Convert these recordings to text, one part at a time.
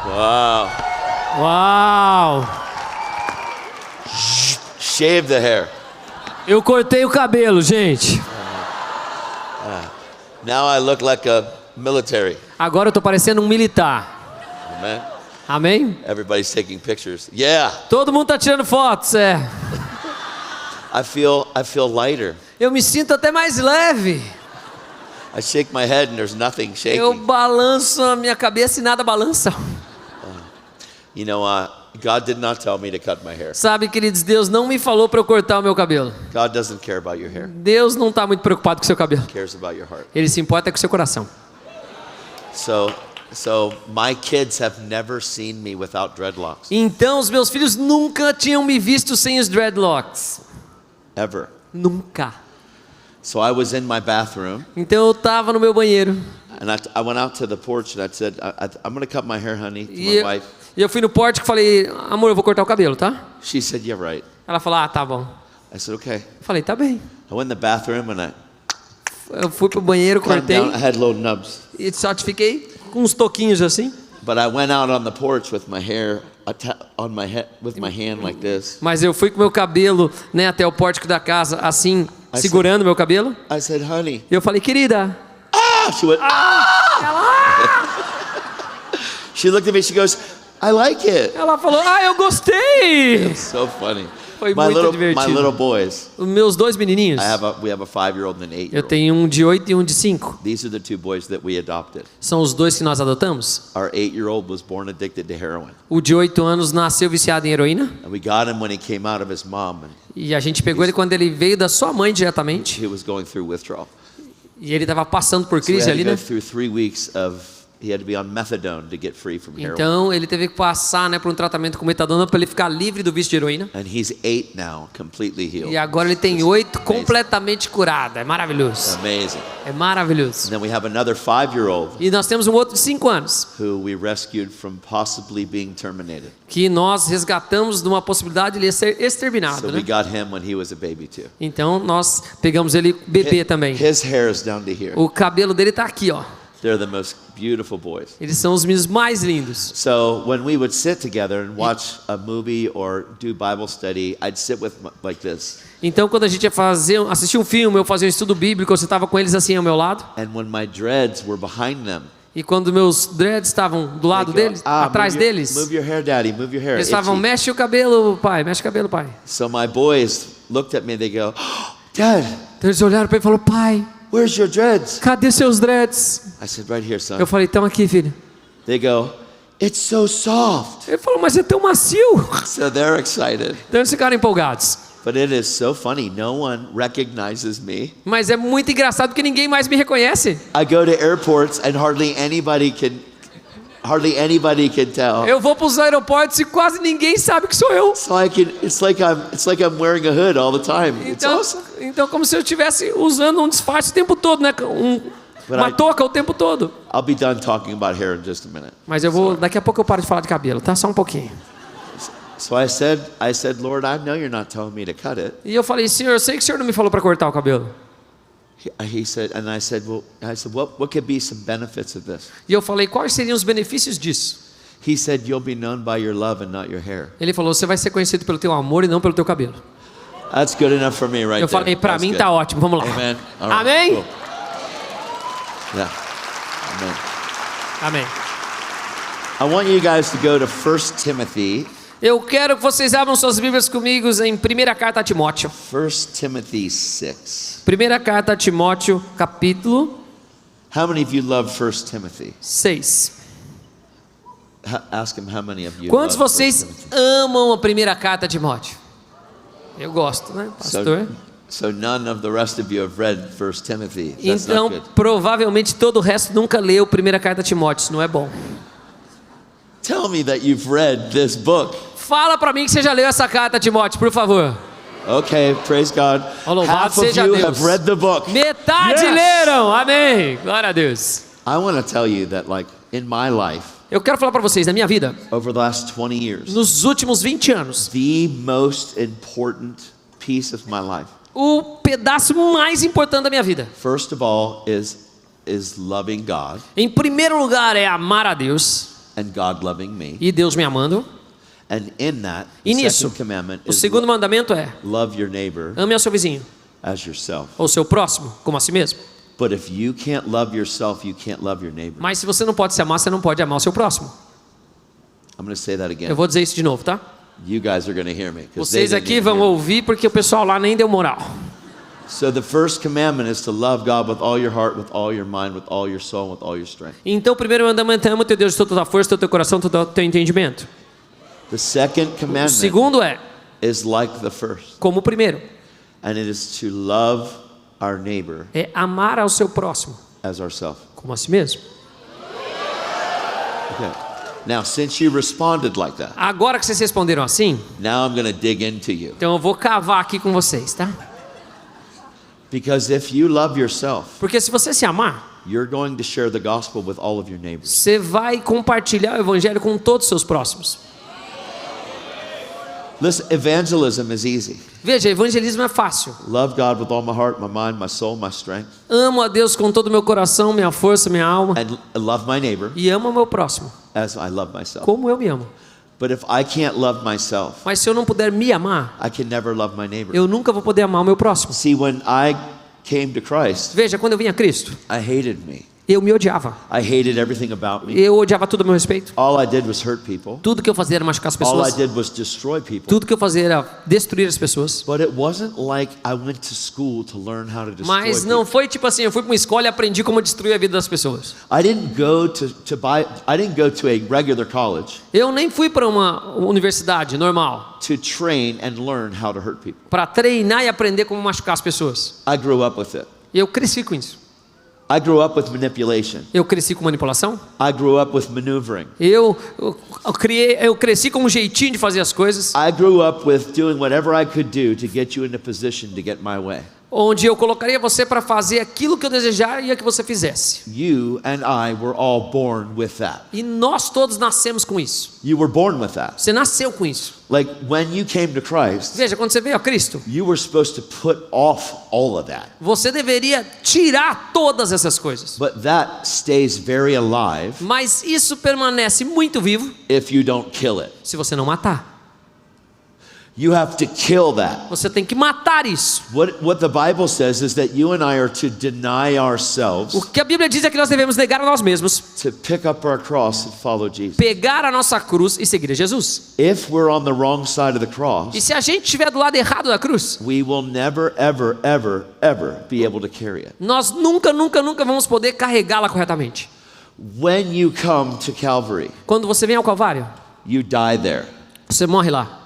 Wow. Uau! Shave the hair. Eu cortei o cabelo, gente. Now I look like a military. Agora eu tô parecendo um militar. Amen. Amém? Everybody's taking pictures. Yeah. Todo mundo tá tirando fotos, é. I feel lighter. Eu me sinto até mais leve. I shake my head and there's nothing shaking. Eu balanço a minha cabeça e nada balança. You know, God did not tell me to cut my hair. Sabe, queridos, Deus não me falou para eu cortar o meu cabelo. God doesn't care about your hair. Deus não está muito preocupado com o seu cabelo. He cares about your heart. Ele se importa com o seu coração. So my kids have never seen me without dreadlocks. Então os meus filhos nunca tinham me visto sem os dreadlocks. Ever. Nunca. So I was in my bathroom. Então eu estava no meu banheiro. And I went out to the porch and I said, I'm going to cut my hair, honey, to my wife. E eu fui no pórtico e falei, amor, eu vou cortar o cabelo, tá? She said, yeah, right. Ela falou, ah, tá bom. I said, okay. Eu falei, tá bem. I went in the bathroom and Eu fui pro banheiro, cut cortei down. I had little nubs. e só fiquei com uns toquinhos assim. But I went out on the porch with my hair on my head, with my hand like this. Mas eu fui com meu cabelo, né, até o pórtico da casa, assim, segurando meu cabelo. I said, honey. E eu falei, querida. She went, She looked at me, she goes, I like it. Ela falou, eu gostei. It's so funny. Foi muito divertido. My little boys. Os meus dois menininhos. We have a 5-year-old and an 8-year-old. Eu tenho um de 8 e um de 5. These are the two boys that we adopted. São os dois que nós adotamos. Our 8-year-old was born addicted to heroin. O de 8 anos nasceu viciado em heroína. And we got him when he came out of his mom. E a gente pegou ele quando ele veio da sua mãe diretamente. He was going through withdrawal. E ele estava passando por crise ali, né? He had to be on methadone to get free from heroin. Então ele teve que passar, né, por um tratamento com metadona para ele ficar livre do vício de heroína. And he's 8 now, completely healed. E agora ele tem 8 completamente curado. É maravilhoso. Amazing. É maravilhoso. And then we have another 5-year-old. E nós temos um outro de 5 anos. Who we rescued from possibly being terminated. Que nós resgatamos de uma possibilidade de ele ser exterminado, so né? we got him when he was a baby too. Então nós pegamos ele bebê também. His hair is down to here. O cabelo dele está aqui, ó. They're the most beautiful boys. Eles são os meninos mais lindos. So when we would sit together and watch a movie or do Bible study, I'd sit with like this. Então quando a gente ia assistir um filme, eu fazia um estudo bíblico, eu sentava com eles assim ao meu lado. And when my dreads were behind them. E quando meus dreads estavam do lado deles, atrás deles, move your hair, daddy, move your hair. Eles estavam, mexe o cabelo, pai, mexe o cabelo, pai. So my boys looked at me and they go, oh, Dad. Então eles olharam para ele e falaram, pai. Where's your dreads? Cadê seus dreads? I said, right here, son. Eu falei, estão aqui, filho. They go, it's so soft. Ele falou, mas é tão macio. So they're excited. Então eles ficaram empolgados. But it is so funny. No one recognizes me. Mas é muito engraçado porque ninguém mais me reconhece. I go to airports and hardly anybody can tell. Eu vou para os aeroportos e quase ninguém sabe que sou eu. It's like I'm wearing a hood all the time. It's awesome. Então como se eu estivesse usando um disfarce o tempo todo, né? Uma touca o tempo todo. I'll be done talking about hair in just a minute. Mas daqui a pouco eu paro de falar de cabelo, tá? Só um pouquinho. So I said, Lord, I know you're not telling me to cut it. E eu falei, Senhor, eu sei que o Senhor não me falou para cortar o cabelo. He said, and I said, what could be some benefits of this? E eu falei, quais seriam os benefícios disso? He said, you'll be known by your love and not your hair. Ele falou, você vai ser conhecido pelo teu amor e não pelo teu cabelo. That's good enough for me right there. Eu falei, para mim tá ótimo, vamos lá. Amen. Amém? Cool. Yeah. Amen. Amém. I want you guys to go to 1 Timothy. Eu quero que vocês abram suas Bíblias comigo em 1ª carta a Timóteo. 1 Timothy 6. 1ª carta a Timóteo, capítulo. How many of you love 1 Timothy? 6. Ask him how many of you. Quantos vocês amam a 1ª carta a Timóteo? Eu gosto, né, pastor? So none of the rest of you have read 1 Timothy. That's Então, not good. provavelmente todo o resto nunca leu 1ª carta a Timóteo, isso não é bom. Tell me that you've read this book. Fala para mim que você já leu essa carta a Timóteo, por favor. Okay, praise God. Louvado Half of seja you Deus. have read the book. Metade leram, amém. Glória a Deus. I want to tell you that, like, in my life, eu quero falar para vocês, na minha vida, over the last 20 years, nos últimos 20 anos, the most important piece of my life, o pedaço mais importante da minha vida, first of all, is loving God. Em primeiro lugar é amar a Deus. and God loving me. e Deus me amando. And in that, E the nisso, second commandment o is segundo mandamento é: love your neighbor ame ao seu vizinho, as yourself. ou seu próximo, como a si mesmo. But if you can't love yourself, you can't love your neighbor. Mas se você não pode se amar, você não pode amar o seu próximo. I'm going to say that again. Eu vou dizer isso de novo, tá? You guys are going to hear me. 'Cause they Vocês didn't aqui even vão hear me. ouvir porque o pessoal lá nem deu moral. So the first commandment is to love God with all your heart, with all your mind, with all your soul, with all your strength. Então o primeiro mandamento é: ama o teu Deus de toda a força, todo o teu coração, todo o teu entendimento. The second O commandment segundo é is like the first, como o primeiro, and it is to love our neighbor é amar ao seu próximo, as ourselves. como a si mesmo. Okay. Now, since you responded like that, Agora que vocês responderam assim, now I'm going to dig into you. então eu vou cavar aqui com vocês, tá? Because if you love yourself, Porque se você se amar, you're going to share the gospel with all of your neighbors. você vai compartilhar o evangelho com todos os seus próximos. Listen, evangelism is easy. Veja, evangelismo é fácil. Love God with all my heart, my mind, my soul, my strength, Amo a Deus com todo o meu coração, minha força, minha alma, and love my neighbor e amo o meu próximo, as I love myself. como eu me amo. But if I can't love myself, Mas se eu não puder me amar, I can never love my neighbor. eu nunca vou poder amar o meu próximo. See, when I came to Christ, Veja, quando eu vim a Cristo, I hated me. eu me odiava. I hated everything about me. Eu odiava tudo a meu respeito. All I did was hurt people. Tudo que eu fazia era machucar as All I pessoas. did was destroy people. Tudo que eu fazia era destruir as pessoas. But it wasn't like I went to school to learn how to destroy Mas não people. foi tipo assim, eu fui para uma escola e aprendi como destruir a vida das pessoas. I didn't go to a regular college Eu nem fui para uma universidade normal to train and learn how to hurt people. para treinar e aprender como machucar as pessoas. I grew up with it. Eu cresci com isso. I grew up with manipulation. Eu cresci com manipulação. I grew up with maneuvering. Eu cresci com um jeitinho de fazer as coisas, I grew up with doing whatever I could do to get you in a position to get my way. onde eu colocaria você para fazer aquilo que eu desejaria que você fizesse. You and I were all born with that. E nós todos nascemos com isso. You were born with that. Você nasceu com isso. Like when you came to Christ, Veja, quando você veio a Cristo, you were supposed to put off all of that. você deveria tirar todas essas coisas. But that stays very alive Mas isso permanece muito vivo if you don't kill it. se você não matar. You have to kill that. Você tem que matar isso. What the Bible says is that you and I are to deny ourselves, O que a Bíblia diz é que nós devemos negar a nós mesmos, to pick up our cross and follow Jesus. pegar a nossa cruz e seguir a Jesus. If we're on the wrong side of the cross, E se a gente estiver do lado errado da cruz, we will never, ever, ever, ever be able to carry it. nós nunca vamos poder carregá-la corretamente. When you come to Calvary, Quando você vem ao Calvário, you die there. você morre lá.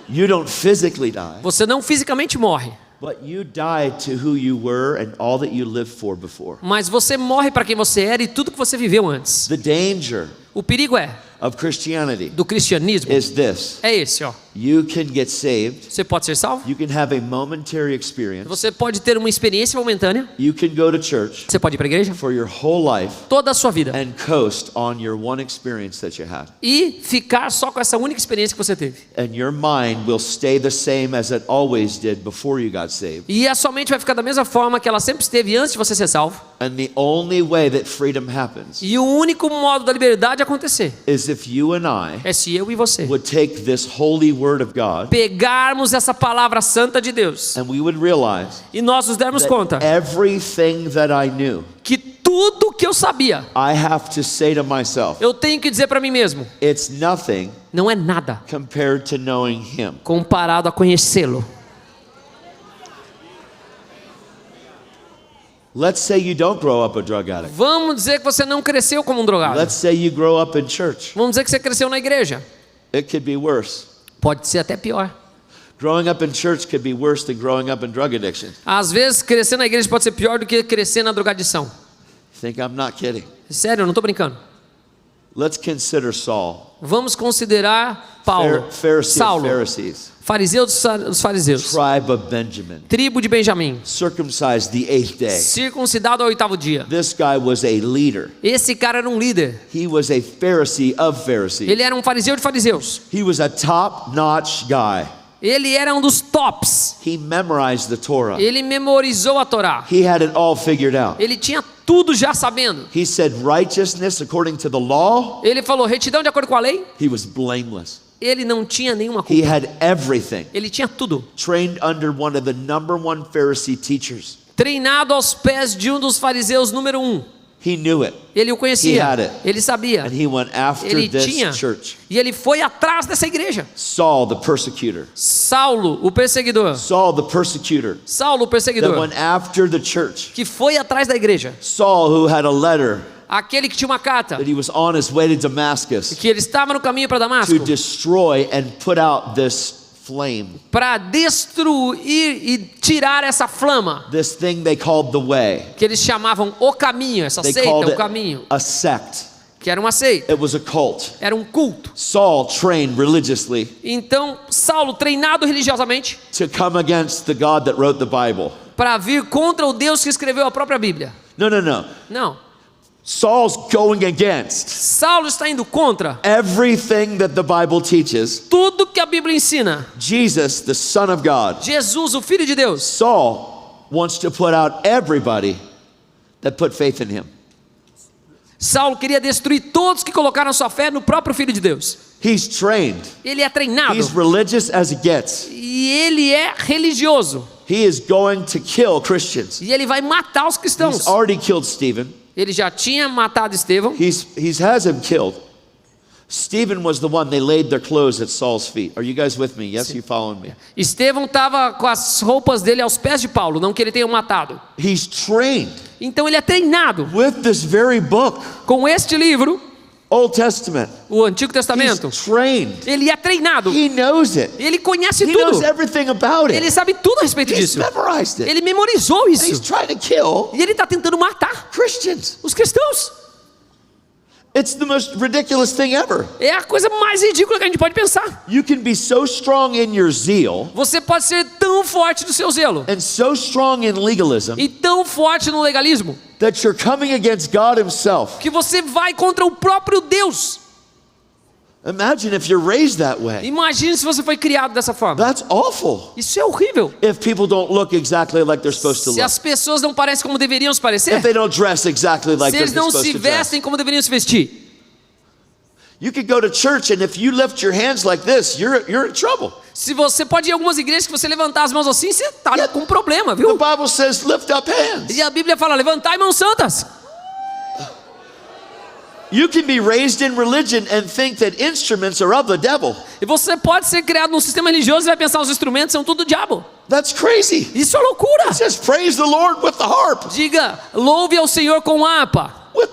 You don't physically die, Você não fisicamente morre, but you die to who you were and all that you lived for before. mas você morre para quem você era e tudo que você viveu antes. The danger O perigo of Christianity do cristianismo is this. é esse, ó. You can get saved. Você pode ser salvo, You can have a momentary experience. você pode ter uma experiência momentânea, You can go to church você pode ir para a igreja for your whole life toda a sua vida and coast on your one experience that you had. e ficar só com essa única experiência que você teve. And your mind will stay the same as it always did before you got saved. E a sua mente vai ficar da mesma forma que ela sempre esteve antes de você ser salvo. And the only way that freedom happens E o único modo da liberdade acontecer is if you and I é se eu e você would take this holy word of God pegarmos essa palavra santa de Deus and we would realize e nós nos dermos conta that everything that I knew, que tudo que eu sabia, I have to say to myself, eu tenho que dizer para mim mesmo, it's nothing não é nada compared to knowing Him. comparado a conhecê-lo. Let's say you don't grow up a drug addict. Vamos dizer que você não cresceu como um drogado. Let's say you grow up in church. Vamos dizer que você cresceu na igreja. It could be worse. Pode ser até pior. Growing up in church could be worse than growing up in drug addiction. Às vezes, crescer na igreja pode ser pior do que crescer na drogadição. Think I'm not kidding. Sério, eu não estou brincando. Let's consider Saul, Vamos considerar Paulo, Pharisee of Saulo, Pharisees, fariseu dos fariseus, tribe of Benjamin, tribo de Benjamim, circumcised the 8th day. circuncidado ao 8º dia. This guy was a leader. Esse cara era um líder. He was a Pharisee of Pharisees. Ele era um fariseu de fariseus. He was a top-notch guy. Ele era um dos tops. He memorized the Torah. Ele memorizou a Torá. He had it all figured out. Ele tinha tudo já sabendo. He said righteousness according to the law. Ele falou retidão de acordo com a lei. He was blameless. Ele não tinha nenhuma He culpa. had everything. Ele tinha tudo. Trained under one of the number one Pharisee teachers. Treinado aos pés de um dos fariseus número 1. He knew it. Ele o He conhecia. had it. Ele sabia. And he went after Ele this tinha. church. E ele foi atrás dessa igreja. Saul, the persecutor. Saulo, o perseguidor. Saul, the persecutor. Saulo, o That perseguidor. went after the church. Que foi atrás da igreja. Saul, who had a letter Aquele que tinha uma carta. that he was on his way to Damascus Que ele estava no caminho para Damasco. to destroy and put out this flame. Para destruir e tirar essa flama. This thing they called the way. Que eles chamavam o caminho. Essa They seita, called o it caminho. a sect. Que era uma seita. It was a cult. Era um culto. Saul trained religiously Então, Saulo, treinado religiosamente, to come against the God that wrote the Bible. para vir contra o Deus que escreveu a própria Bíblia. No, no, no. Não. Saul's going against Saulo está indo contra everything that the Bible teaches. tudo que a Bíblia ensina. Jesus, the Son of God. Jesus, o Filho de Deus. Saul wants to put out everybody that put faith in him. Saulo queria destruir todos que colocaram sua fé no próprio Filho de Deus. He's trained. Ele é treinado. He's religious as it gets. E ele é religioso. He is going to kill Christians. E ele vai matar os cristãos. He's already killed Stephen. Ele já tinha matado Estevão. He's has him killed. Stephen was the one they laid their clothes at Saul's feet. Are you guys with me? Yes, you following me? Estevão estava com as roupas dele aos pés de Paulo, não que ele tenha matado. He's trained Então ele é treinado with this very book, com este livro, Old Testament. o Antigo Testamento. He's trained. Ele é treinado. He knows it. Ele conhece He tudo. knows everything about Ele it. sabe tudo a respeito He's disso. memorized it. Ele memorizou And he's isso. trying to kill E ele está tentando matar Christians. os cristãos. It's the most ridiculous thing ever. É a coisa mais ridícula que a gente pode pensar. You can be so strong in your zeal Você pode ser tão forte no seu zelo and so strong in legalism e tão forte no legalismo that you're coming against God himself. que você vai contra o próprio Deus. Imagine if you're raised that way. Imagine se você foi criado dessa forma. That's awful. Isso é horrível. If people don't look exactly like they're supposed to Se look. as pessoas não parecem como deveriam se parecer, If they don't dress exactly like se they're eles não supposed se to dress. vestem como deveriam se vestir. You could go to church and if you lift your hands like this, you're in trouble. Se você pode ir em algumas igrejas que você levantar as mãos assim, você está Yeah. com um problema, The viu? Bible says lift up hands. E a Bíblia fala, levantai mãos santas. You can be raised in religion and think that instruments are of the devil. E você pode ser criado num sistema religioso e vai pensar os instrumentos são tudo do diabo. That's crazy. Isso é loucura. It says praise the Lord with the harp, Diga, louve ao Senhor com harpa. with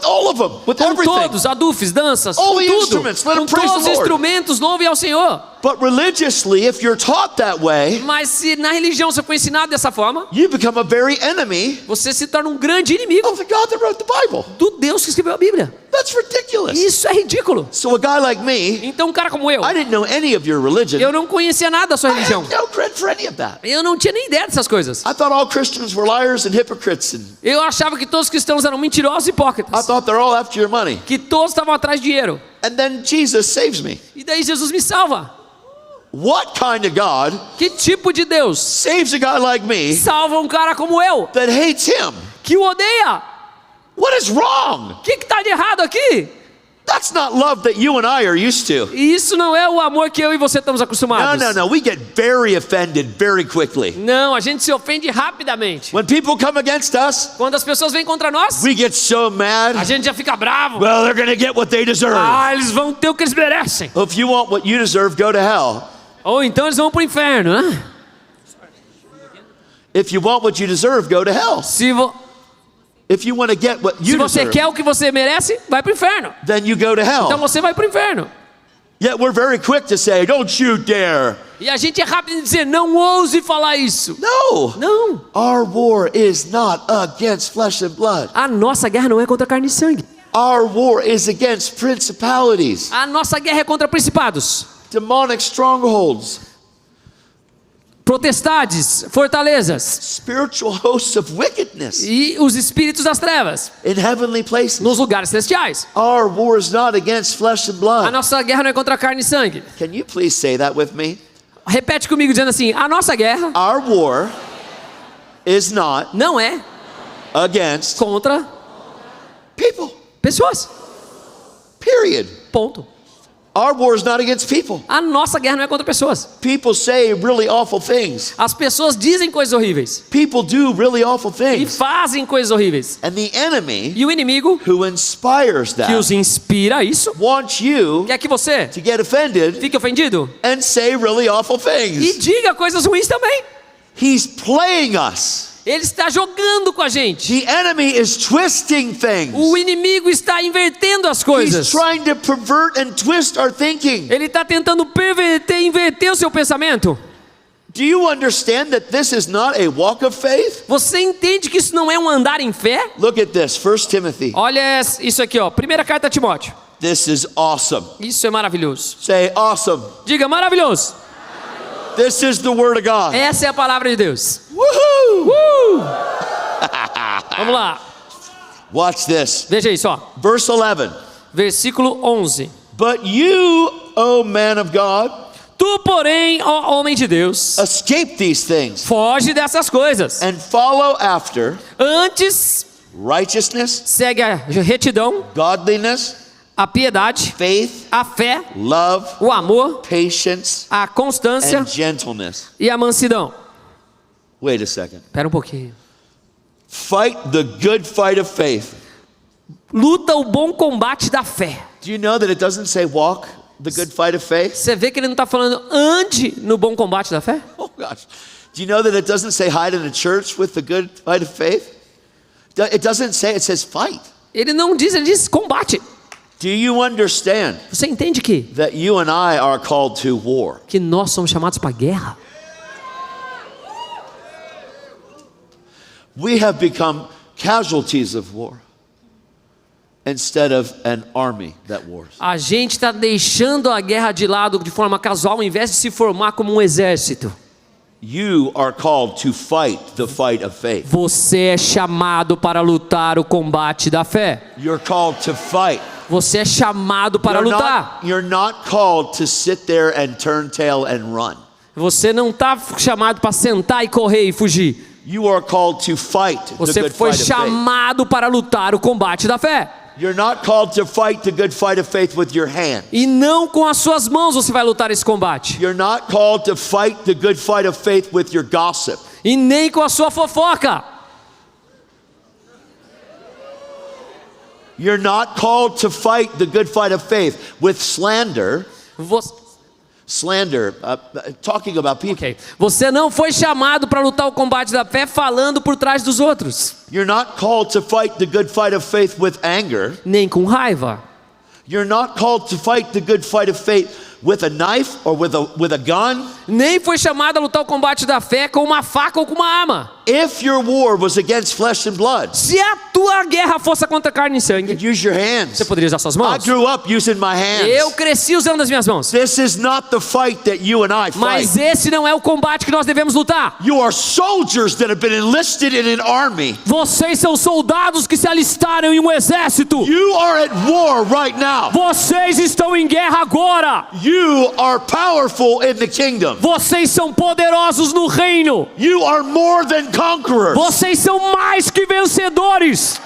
all of them, with Com everything. todos, adufes, danças, All com the tudo. instruments, let Com him praise todos os the Lord. instrumentos, louve ao Senhor. But religiously, if you're taught that way, Mas se na religião você foi ensinado dessa forma, you become a very enemy você se torna um grande inimigo of the God that wrote the Bible. do Deus que escreveu a Bíblia. That's ridiculous. Isso é ridículo. So a guy like me, Então um cara como eu, I didn't know any of your religion. eu não conhecia nada da sua I religião. had no credit for any of that. Eu não tinha nem ideia dessas coisas. I thought all Christians were liars and hypocrites, and Eu achava que todos os cristãos eram mentirosos e I hipócritas. thought they're all after your money. Que todos estavam atrás de dinheiro. And then Jesus saves me. E daí Jesus me salva. What kind of God Que tipo de Deus saves a guy like me salva um cara como eu, that hates him? que o odeia? What is wrong? O que está de errado aqui? That's not love that you and I are used to. E isso não é o amor que eu e você estamos acostumados. No. We get very offended very quickly. Não, a gente se ofende rapidamente. When people come against us, Quando as pessoas vêm contra nós, we get so a mad. gente já fica bravo. Well, they're going to get what they deserve. Ah, eles vão ter o que eles merecem. If you want what you deserve, go to hell. Ou então eles vão pro inferno, né? If you want what you deserve, go to hell. Se If you want to get what you você deserve, quer o que você merece, vai pro inferno. then you go to Então hell. você vai pro inferno. Yet we're very quick to say, don't you dare. E a gente é rápido em dizer, não ouse falar isso. No. Não. Our war is not against flesh and blood. A nossa guerra não é contra carne e sangue. Our war is against principalities, A nossa guerra é contra principados, demonic strongholds, potestades, fortalezas spiritual hosts of wickedness e os espíritos das trevas in heavenly places. nos lugares celestiais. Our war is not against flesh and A blood. nossa guerra não é contra carne e sangue. Can you please say that with me? Repete comigo dizendo assim: a nossa guerra Our war is not não é against contra people. pessoas. Period. Ponto. Our war is not against people. A nossa guerra não é contra pessoas. People say really awful things. As pessoas dizem coisas horríveis People do really awful e things. fazem coisas horríveis. And the enemy E o inimigo who inspires que os that inspira a isso wants you quer que você to get offended fique ofendido and say really awful e things. diga coisas ruins também. He's playing us. Ele está jogando com a gente. The enemy is twisting things. O inimigo está invertendo as He's coisas. trying to pervert and twist our thinking. Ele está tentando perverter, inverter o seu pensamento. Do you understand that this is not a walk of faith? Você entende que isso não é um andar em fé? Look at this, 1 Timothy. Olha isso aqui, ó. Primeira carta a Timóteo. This is awesome. Isso é maravilhoso. Say awesome. Diga maravilhoso. This is the word of God. Essa é a palavra de Deus. Woohoo! Vamos lá. Watch this. Veja isso, ó. Verse 11. Versículo 11. But you, O man of God, Tu, porém, ó homem de Deus, escape these things foge dessas coisas. and follow after Antes, righteousness, segue a retidão, godliness, a piedade, faith, a fé, love, o amor, patience, a constância and gentleness. e a mansidão. Wait a second. Espera um pouquinho. Fight the good fight of faith. Luta o bom combate da fé. Do you know that it doesn't say walk the good fight of faith? Você vê que ele não está falando ande no bom combate da fé? Oh gosh. Do you know that it doesn't say hide in the church with the good fight of faith? It doesn't say, it says fight. Ele não diz, ele diz combate. Do you understand Você entende que that you and I are called to war? nós somos chamados para a guerra? We have become casualties of war instead of an army that wars. A gente está deixando a guerra de lado de forma casual, ao invés de se formar como um exército. You are called to fight the fight of faith. Você é chamado para lutar o combate da fé. You're called to fight. Você é chamado para lutar. You're not called to sit there and turn tail and run. Você não está chamado para sentar e correr e fugir. You are called to fight the Você good foi fight of faith. chamado para lutar o combate da fé. You're not called to fight the good fight of faith with your hand. E não com as suas mãos você vai lutar esse combate. You're not called to fight the good fight of faith with your gossip. E nem com a sua fofoca. You're not called to fight the good fight of faith with slander. Slander, talking about people. Okay. Você não foi chamado para lutar o combate da fé falando por trás dos outros. You're not called to fight the good fight of faith with anger. Nem com raiva. You're not called to fight the good fight of faith with a knife or with a gun. Nem foi chamado a lutar o combate da fé com uma faca ou com uma arma. If your war was against flesh and blood, Se a tua guerra fosse contra carne e sangue, use your hands. você poderia usar suas I mãos. grew up using my hands. Eu cresci usando as minhas mãos. This is not the fight that you and I fight. Mas esse não é o combate que nós devemos lutar. You are soldiers that have been enlisted in an army. Vocês são soldados que se alistaram em um exército. You are at war right now. Vocês estão em guerra agora. You are powerful in the kingdom. Vocês são poderosos no reino. You are more than conquerors. Vocês são mais que vencedores.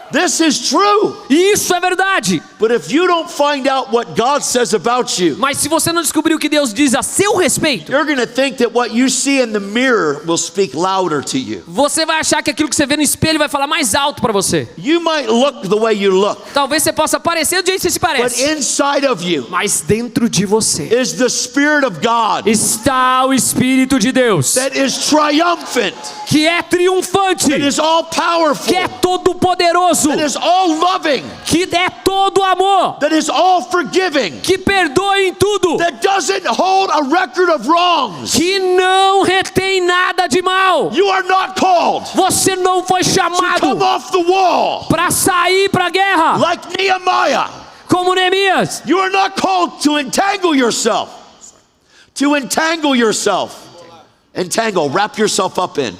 This is true. E isso é verdade. But if you don't find out what God says about you, Mas se você não descobrir o que Deus diz a seu respeito, you're going to think that what you see in the mirror will speak louder to you. você vai achar que aquilo que você vê no espelho vai falar mais alto para você. You might look the way you look, Talvez você possa parecer do jeito que você se but parece. inside of you Mas dentro de você is the Spirit of God está o Espírito de Deus, that is triumphant, que é triunfante, that is all powerful, que é todo poderoso, that is all loving, que é todo amor, that is all forgiving, que perdoa em tudo, that doesn't hold a record of wrongs. que não retém nada de mal. You are not called Você não foi to come chamado off the wall para sair para a guerra like Nehemiah. como Neemias. You are not called to entangle yourself. To entangle yourself. Entangle, wrap yourself up in.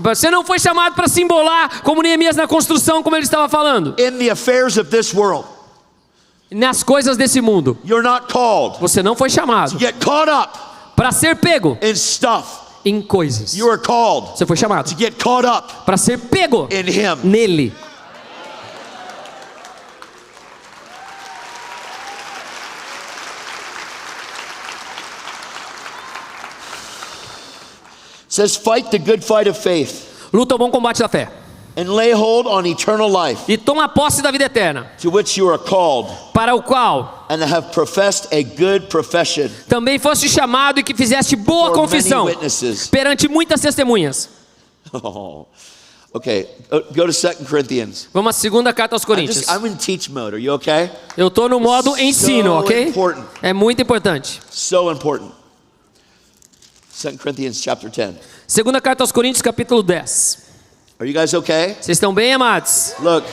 Você não foi chamado para se embolar como Neemias na construção, como ele estava falando, In the affairs of this world. nas coisas desse mundo. You're not called Você não foi chamado to get caught up para ser pego in stuff em coisas. You are called Você foi chamado to get caught up para ser pego in Him. nele. It says, fight the good fight of faith Luta o bom combate da fé. and lay hold on eternal life, E toma posse da vida eterna, to which you are called, para o qual and have professed a good profession também foste chamado e que fizeste boa for many confissão witnesses. perante muitas testemunhas. Oh, okay. Go to 2 Corinthians. Vamos à segunda carta aos Coríntios. I'm in teach mode. Are you okay? Eu estou no modo ensino, So ok? important. É muito importante. So important. 2 Corinthians chapter 10. Segunda carta aos Coríntios, capítulo 10. Are you guys okay? Vocês estão bem, amados? Look,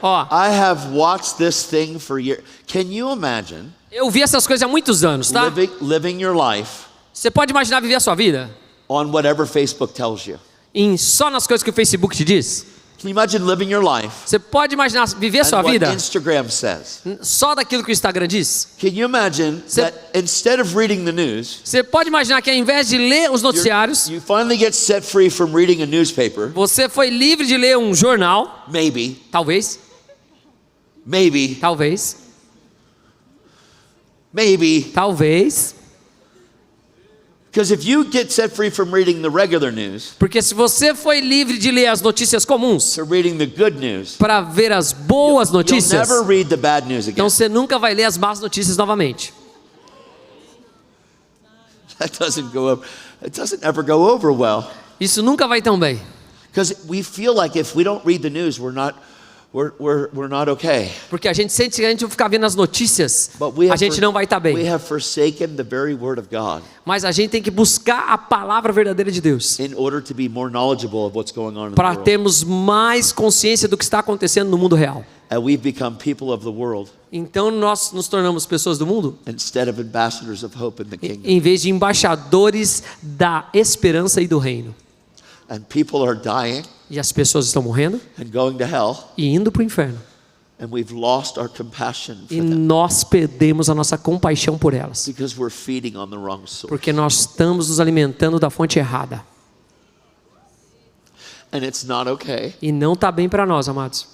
Ó, I have watched this thing for years. Can you imagine eu vi essas coisas há muitos anos, tá? living your life Você pode imaginar viver a sua vida on whatever Facebook tells you? só nas coisas que o Facebook te diz? Can you imagine living your life Você pode imaginar viver a and sua what vida Instagram says? só daquilo que o Instagram diz? Can you imagine that instead of reading the news, Você pode imaginar que ao invés de ler os noticiários, you finally get set free from reading a newspaper? você foi livre de ler um jornal, Maybe, talvez, maybe, talvez, because if you get set free from reading the regular news porque se você foi livre de ler as notícias comuns to reading the good news, para ver as boas you'll notícias, never read the bad news again. então você nunca vai ler as más notícias novamente. That doesn't ever go over well. Isso nunca vai tão bem, Because we feel like if we don't read the news, we're not okay. porque a gente sente que a gente vai ficar vendo as notícias, But we a have gente não vai estar we bem. have forsaken the very word of God Mas a gente tem que buscar a palavra verdadeira de Deus in order to be more knowledgeable of what's going on in the para world. termos mais consciência do que está acontecendo no mundo real. And we've become people of the world Então nós nos tornamos pessoas do mundo instead of ambassadors of hope in the kingdom. em vez de embaixadores da esperança e do reino. And people are dying E as pessoas estão morrendo and going to hell, e indo para o inferno. and we've lost our compassion for E them nós perdemos a nossa compaixão por elas, because we're feeding on the wrong source. porque nós estamos nos alimentando da fonte errada. And it's not okay E não está bem para nós, amados,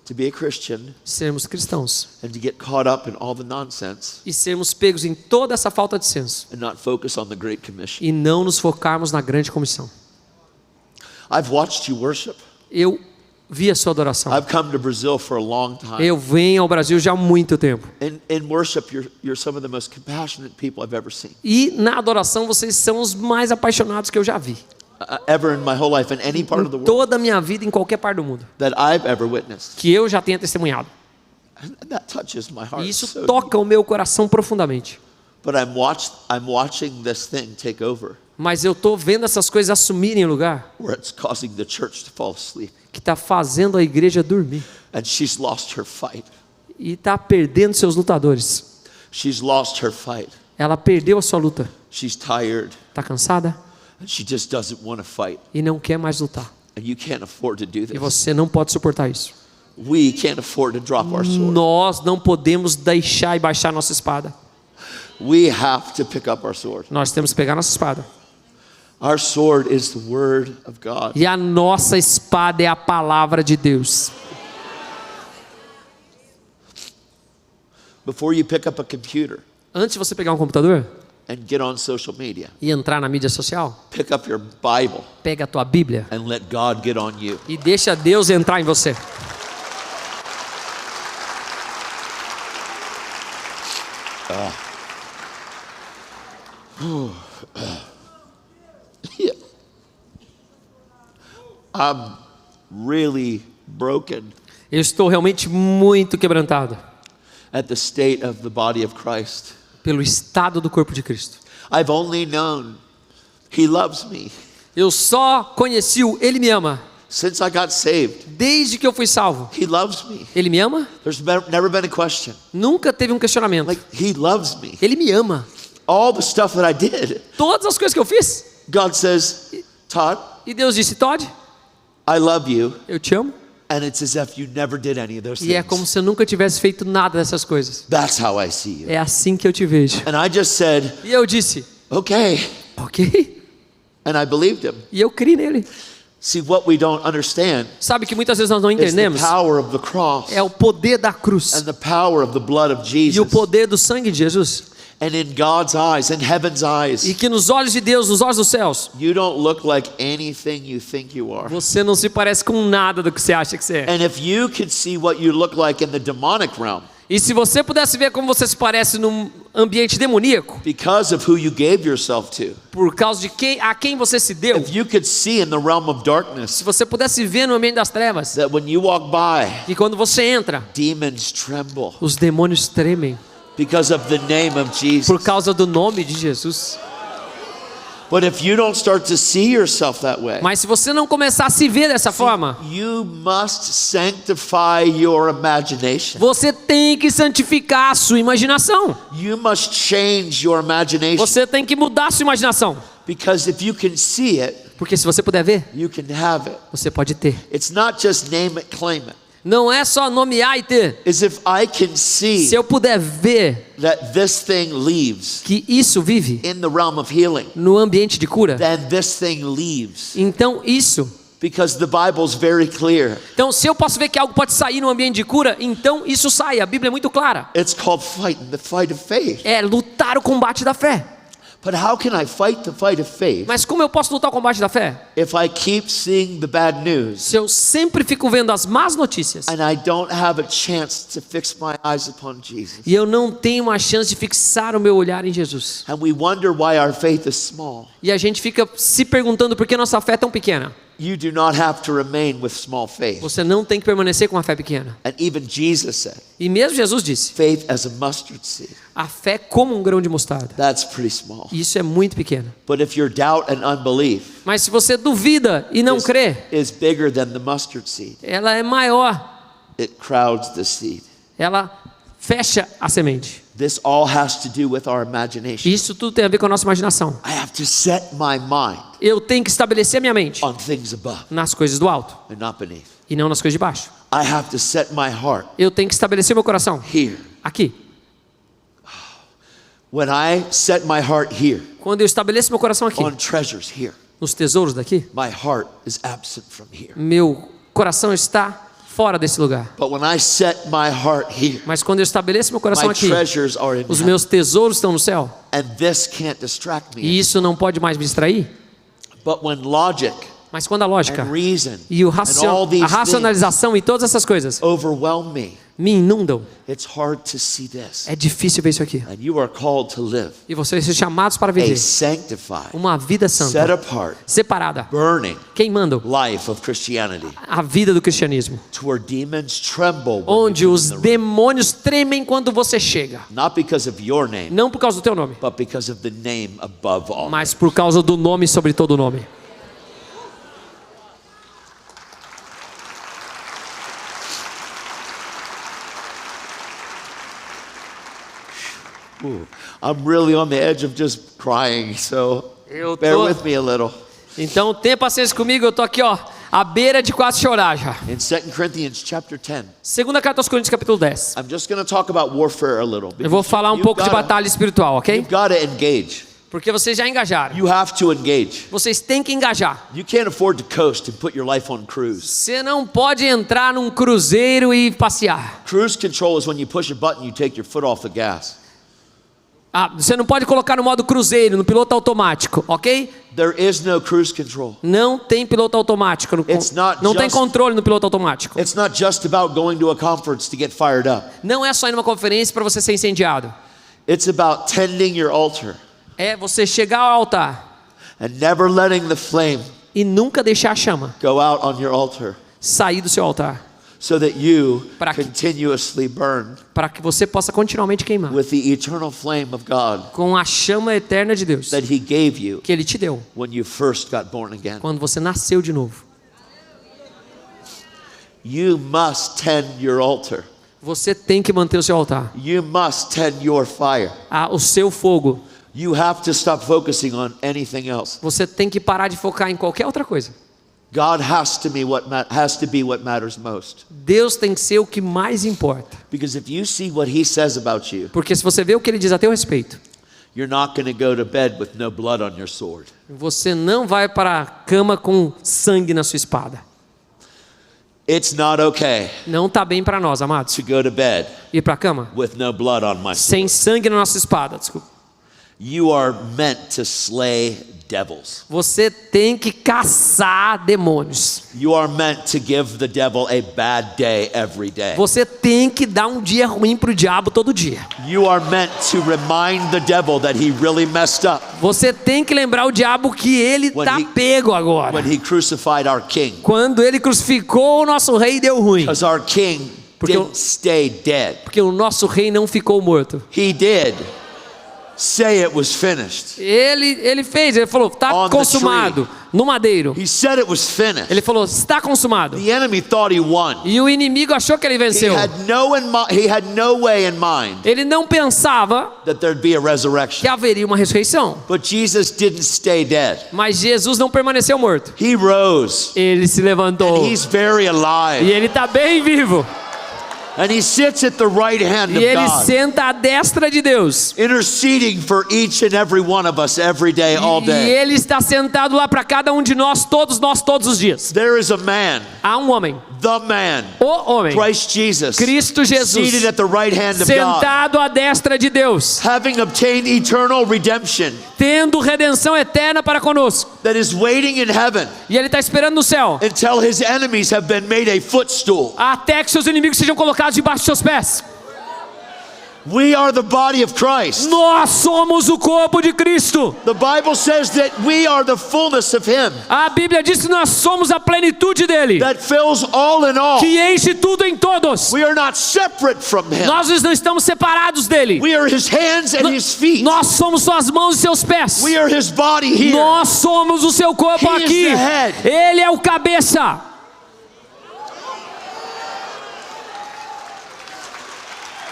to be a Christian sermos cristãos and to get caught up in all the nonsense e sermos pegos em toda essa falta de senso and not focus on the Great Commission. e não nos focarmos na grande comissão. I've watched you worship. Eu vi a sua adoração. I've come to Brazil for a long time. Eu venho ao Brasil já há muito tempo. In worship, you're some of the most compassionate people I've ever seen. E na adoração vocês são os mais apaixonados que eu já vi. Ever in my whole life, in any part of the world Toda a minha vida, em qualquer parte do mundo. that I've ever witnessed. Que eu já tenha testemunhado. And that touches my heart. E isso so toca o meu coração profundamente. But I'm watching this thing take over, Mas eu estou vendo essas coisas assumirem lugar where it's causing the church to fall asleep. que está fazendo a igreja dormir. And she's lost her fight. E está perdendo seus lutadores. She's lost her fight. Ela perdeu a sua luta. She's tired. Está cansada And she just doesn't want to fight. e não quer mais lutar. And you can't afford to do E this. você não pode suportar isso. We can't afford to drop our sword. Nós não podemos deixar e baixar nossa espada. We have to pick up our sword. Nós temos que pegar nossa espada. Our sword is the word of God. E a nossa espada é a palavra de Deus. Before you pick up a computer Antes de você pegar um computador and get on social media, e entrar na mídia social, pick up your Bible pega a tua Bíblia and let God get on you. e deixa Deus entrar em você. Yeah. I'm really broken Eu estou realmente muito quebrantado at the state of the body of Christ. pelo estado do corpo de Cristo. I've only known He loves me Eu só conheci o Ele me ama. since I got saved. Desde que eu fui salvo. He loves me. Ele me ama? Never been a question. Nunca teve um questionamento. Like, He loves me. Ele me ama. All the stuff that I did, Todas as coisas que eu fiz. God says, Todd, E Deus disse, Todd, I love you. eu te amo. And it's as if you never did any of those E é como things. se eu nunca tivesse feito nada dessas coisas. That's how I see you. É assim que eu te vejo. And I just said, E eu disse, okay, ok, And I believed him. E eu criei nele. See, what we don't understand Sabe que muitas vezes nós não is the entendemos? power of the cross É o poder da cruz and the power of the blood of e o Jesus. poder do sangue de Jesus. And in God's eyes, in heaven's E eyes, que nos olhos de Deus, nos olhos dos céus, you don't look like anything you think you are. você não se parece com nada do que você acha que você é. And if you could see what you look like in the demonic realm, E se você pudesse ver como você se parece num ambiente demoníaco, because of who you gave yourself to, por causa de a quem você se deu, if you could see in the realm of darkness se você pudesse ver no ambiente das trevas, that when you walk by, que quando você entra, demons tremble os demônios tremem because of the name of Jesus. por causa do nome de Jesus. But if you don't start to see yourself that way, Mas se você não começar a se ver dessa forma, you must sanctify your imagination. você tem que santificar a sua imaginação. You must change your imagination. Você tem que mudar a sua imaginação. Because if you can see it, Porque se você puder ver, you can have it. você pode ter. It's not just name it, claim it. Não é só nomear e ter. Is if I can see Se eu puder ver that this thing leaves que isso vive in the realm of healing, no ambiente de cura, then this thing leaves. então isso. Because the Bible's very clear. Então, se eu posso ver que algo pode sair no ambiente de cura, então isso sai. A Bíblia é muito clara. It's called fighting the fight of faith. É lutar o combate da fé. But how can I fight the fight of faith Mas como eu posso lutar o combate da fé? if I keep seeing the bad news Se eu sempre fico vendo as más notícias and I don't have a chance to fix my eyes upon Jesus? e eu não tenho uma chance de fixar o meu olhar em Jesus. And we wonder why our faith is small. E a gente fica se perguntando por que nossa fé é tão pequena. You do not have to remain with small faith. Você não tem que permanecer com uma fé pequena. And even Jesus said, E mesmo Jesus disse, faith as a mustard seed. a fé é como um grão de mostarda. That's pretty small. E isso é muito pequeno. But if your doubt and unbelief Mas se você duvida e não crê, is bigger than the mustard seed, ela é maior. it crowds the seed. Ela fecha a semente. This all has to do with our imagination. Isso tudo tem a ver com a nossa imaginação. I have to set my mind Eu tenho que estabelecer minha mente on things above nas coisas do alto and not beneath. e não nas coisas de baixo. I have to set my heart Eu tenho que estabelecer meu coração here. aqui. When I set my heart here Quando eu estabeleço meu coração aqui, on treasures here, nos tesouros daqui, my heart is absent from here. meu coração está fora desse lugar. But when I set my heart here, Mas quando eu estabeleço meu coração my aqui, treasures are in os heaven. meus tesouros estão no céu. And this can't distract me. E isso não pode mais me distrair. But when logic Mas quando a lógica and reason e and all a these things racionalização e todas essas coisas overwhelm me, me inundam, it's hard to see this. é difícil ver isso aqui. And you are called to live E vocês são chamados para a viver sanctified, uma vida set santa, apart, separada, burning queimando life of Christianity, a vida do cristianismo, to where demons tremble when onde you come os in the room. demônios tremem quando você chega, Not because of your name, não por causa do teu nome, but because of the name above all. mas por causa do nome sobre todo nome. I'm really on the edge of just crying, so Eu bear tô- with me a little. Então tenha paciência comigo, eu tô aqui ó, à beira de quase chorar já. In 2 Corinthians chapter 10, Segunda carta aos Coríntios capítulo 10. I'm just going to talk about warfare a little. Eu vou because falar um you've pouco de gotta- batalha espiritual, ok? You've got to engage. Porque vocês já engajaram. You have to engage. Vocês têm que engajar. You can't afford to coast and put your life on cruise. Você não pode entrar num cruzeiro e passear. Cruise control is when you push a button, you take your foot off the gas. Você não pode colocar no modo cruzeiro, no piloto automático, ok? There is no cruise control. Não tem piloto automático. It's not Não tem just- controle no piloto automático. It's not just about going to a conference to get fired up. Não é só ir numa conferência para você ser incendiado. It's about tending your altar É você chegar ao altar and never letting the flame e nunca deixar a chama go out on your altar sair do seu altar, so that you Para que- continuously burn para que você possa continuamente queimar with the eternal flame of God com a chama eterna de Deus that He gave you que Ele te deu when you first got born again. quando você nasceu de novo. You must tend your altar. Você tem que manter o seu altar, You must tend your fire. o seu fogo. You have to stop focusing on anything else. Você tem que parar de focar em qualquer outra coisa. God has to be what matters most. Deus tem que ser o que mais importa. Because if you see what He says about you, Porque se você vê o que Ele diz a teu respeito, You're not going to go to bed with no blood on your sword. Você não vai para a cama com sangue na sua espada. It's not okay Não está bem para nós, amados, to go to bed ir para a cama with no blood on my sword. sem sangue na nossa espada. Desculpa. You are meant to slay devils. Você tem que caçar demônios. You are meant to give the devil a bad day every day. Você tem que dar um dia ruim pro diabo todo dia. You are meant to remind the devil that he really messed up Você tem que lembrar o diabo que ele tá pego agora. when he crucified our king. Quando ele crucificou o nosso rei, deu ruim. Because our king didn't stay dead. Porque o nosso rei não ficou morto. He did say it was finished. Ele falou, está On the consumado, no madeiro. He said it was finished. Ele falou, está consumado. The enemy thought he won. E o inimigo achou que ele He venceu. had no way in mind Ele não pensava that there'd be a que resurrection. haveria uma ressurreição. But Jesus didn't stay dead. Mas Jesus não permaneceu morto. He rose. Ele se levantou. And he's very E alive. ele está bem vivo. And he sits at the right hand E of ele God, senta à destra de Deus. interceding for each and every one of us every day, all E day. ele está sentado lá para cada um de nós, todos os dias. There is a man, Há um homem, the man, o homem, Christ Jesus, Cristo Jesus, seated at the right hand of God, sentado à destra de Deus, having obtained eternal redemption, tendo redenção eterna para conosco. that is waiting in heaven E ele está esperando no céu, until his enemies have been made a footstool. até que seus inimigos sejam colocados debaixo de seus pés. We are the body of Christ. Nós somos o corpo de Cristo. The Bible says that we are the fullness of him, A Bíblia diz que nós somos a plenitude dele, that fills all in all. que enche tudo em todos. We are not separate from him. Nós não estamos separados dele. We are his hands and his feet. Nós somos suas mãos e seus pés. We are his body here. Nós somos o seu corpo He is aqui. the head. Ele é o cabeça.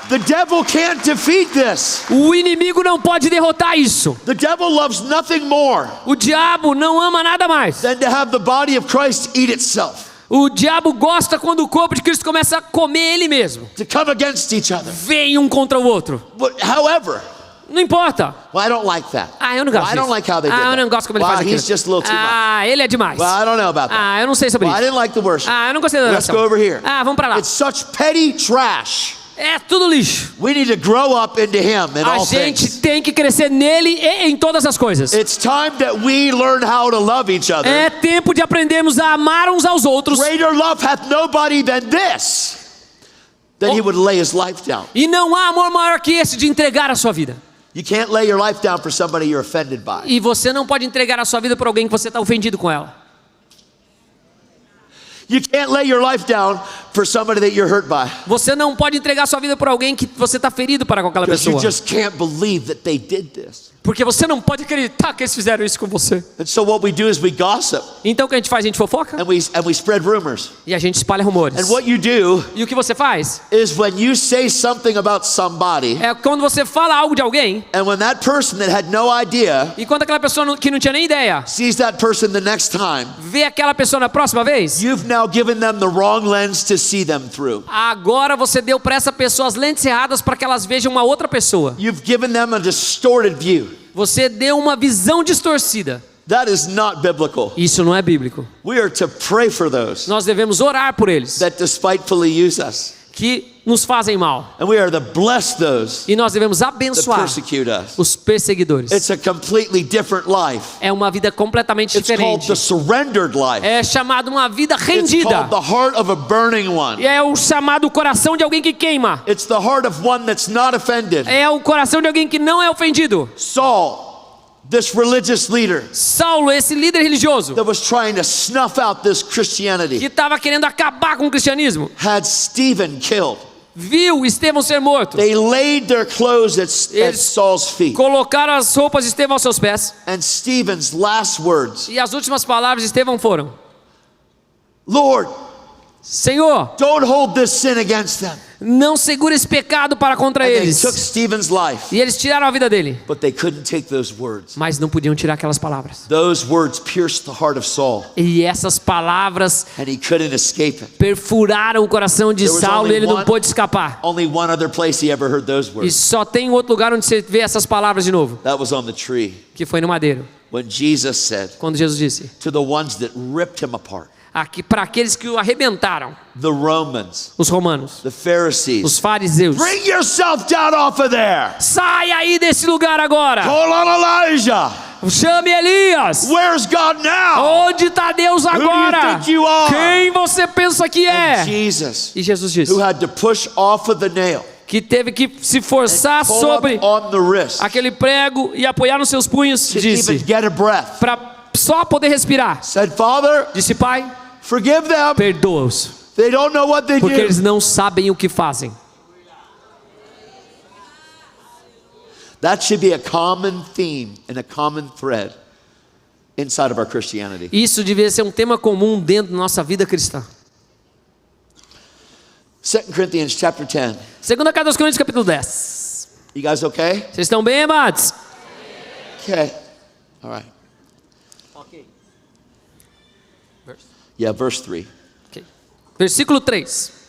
The devil can't defeat this. O inimigo não pode derrotar isso. The devil loves nothing more O diabo não ama nada mais. than to have the body of Christ eat itself, O diabo gosta quando o corpo de Cristo começa a comer ele mesmo. to come against each other. Vem um contra o outro. However, Não importa. well, I don't like that. Eu não gosto Well, I don't disso. like how they did Eu não that. gosto como ele Well, faz he's aquilo. just a little too much. Ele é demais. Well, I don't know about that. Eu não sei sobre Well, I isso. didn't like the worship. Eu não gostei da Let's oração. go over here. Vamos pra lá. It's such petty trash. É tudo lixo. We need to grow up into him in A all gente things. tem que crescer nele e em todas as coisas. It's time that we learn how to love each other. É tempo de aprendermos a amar uns aos outros. Greater love hath nobody than this, that he would lay his life down. E não há amor maior que esse de entregar a sua vida. You can't lay your life down for somebody you're offended by. E você não pode entregar a sua vida por alguém que você está ofendido com ela. You can't lay your life down for somebody that you're hurt by. Você não pode entregar a sua vida por alguém que você está ferido para com aquela Because you pessoa. just can't believe that they did this. Porque você não pode acreditar que eles fizeram isso com você. And so what we do is we gossip Então o que a gente faz? A gente fofoca and we spread rumors. e a gente espalha rumores. And what you do E o que você faz? is when you say something about somebody, É quando você fala algo de alguém and when that person that had no idea e quando aquela pessoa que não tinha nem ideia sees that person the next time, vê aquela pessoa na próxima vez, you've now given them the wrong lens to see them through. agora você deu para essa pessoa as lentes erradas para que elas vejam uma outra pessoa. You've given them a distorted view. Você deu uma visão distorcida. That is not biblical. Isso não é bíblico. We are to pray for those Nós devemos orar por eles that despitefully use us. que nos fazem mal. And we are to bless those E nós devemos that abençoar persecute us. os perseguidores. It's a completely different life. É uma vida completamente It's called diferente. the surrendered life. É chamado uma vida It's rendida. called the heart of a burning one. E é o chamado coração de alguém que queima. It's the heart of one that's not offended. É o coração de alguém que não é ofendido. Saul, this religious leader Saulo, esse líder religioso that was trying to snuff out this que Christianity, estava querendo acabar com o cristianismo, had Stephen killed. viu Estevão ser morto. They laid their clothes at Eles Saul's feet. Colocaram as roupas de Estevão aos seus pés. And Stephen's last words, E as últimas palavras de Estevão foram: Lord, Senhor, don't hold this sin against them. Não segura esse pecado para contra And they eles. took Stephen's life, E eles tiraram a vida dele. but they couldn't take those words. Mas não podiam tirar aquelas palavras. Those words pierced the heart of Saul, E essas palavras and he couldn't escape it. perfuraram o coração de There was Saulo only e ele não one- pôde escapar. Only one other place he ever heard those E words. só tem outro lugar onde você vê essas palavras de novo, That was on the tree. que foi no madeiro, When Jesus said quando Jesus disse: to the ones that ripped him apart, aqui para aqueles que o arrebentaram, the Romans, os romanos, the Pharisees, os fariseus, bring yourself down off of there. sai aí desse lugar agora, Call on Elijah. chame Elias. Where's God now? Onde está Deus do you agora? think you are? Quem você pensa que é? And Jesus, E Jesus disse who had to push off of the nail, que teve que se forçar pull sobre up on the wrist aquele prego e apoiar nos seus punhos, to disse, even get a breath. para só poder respirar. Said, Father, Disse: Pai, forgive them. perdoa-os, They don't know what they porque do. eles não sabem o que fazem. That should be a common theme and a common thread inside of our Christianity. Isso devia ser um tema comum dentro da nossa vida cristã. 2 Corinthians chapter 10. Segunda carta aos Coríntios, capítulo 10. You guys okay? Vocês estão bem, amados? Okay. All right. Yeah, verse 3. Ok. Versículo 3.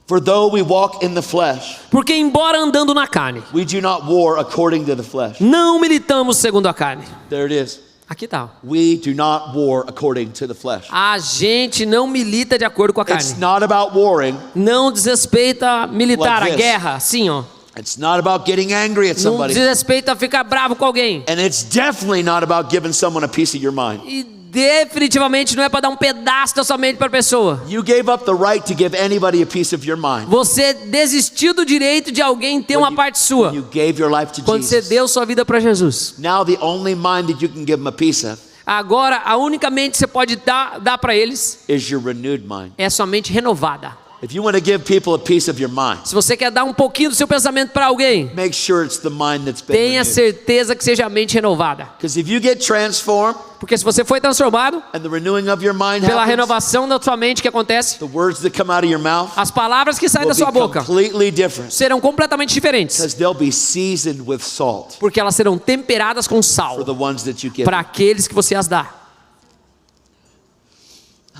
For though we walk in the flesh, Porque embora andando na carne, we do not war according to the flesh. não militamos segundo a carne. There it is. Aqui tá. We do not war according to the flesh. A gente não milita de acordo com a It's carne. not about warring. Não desrespeita militar, Like a this. guerra, assim, ó. It's not about getting angry at Não somebody. desrespeita ficar bravo com alguém. And it's definitely not about giving someone a piece of your mind. E definitivamente não é para dar um pedaço da sua mente para a pessoa. You gave up the right to give anybody a piece of your mind. Você desistiu do direito de alguém ter uma parte sua. You gave your life to Quando você Jesus. deu sua vida para Jesus. Now the only mind that you can give them a piece of Agora, a única mente que você pode dar para eles is your renewed mind. é sua mente renovada. If you want to give people a piece of your mind, Se você quer dar um pouquinho do seu pensamento para alguém, make sure it's the mind that's been tenha renewed. certeza que seja a mente renovada. Because if you get transformed Porque se você foi transformado and the renewing of your mind pela happens, renovação da sua mente que acontece, the words that come out of your mouth as palavras que saem will da sua be boca completely different. serão completamente diferentes, Because they'll be seasoned with salt porque elas serão temperadas com for sal the ones that you give. para aqueles que você as dá.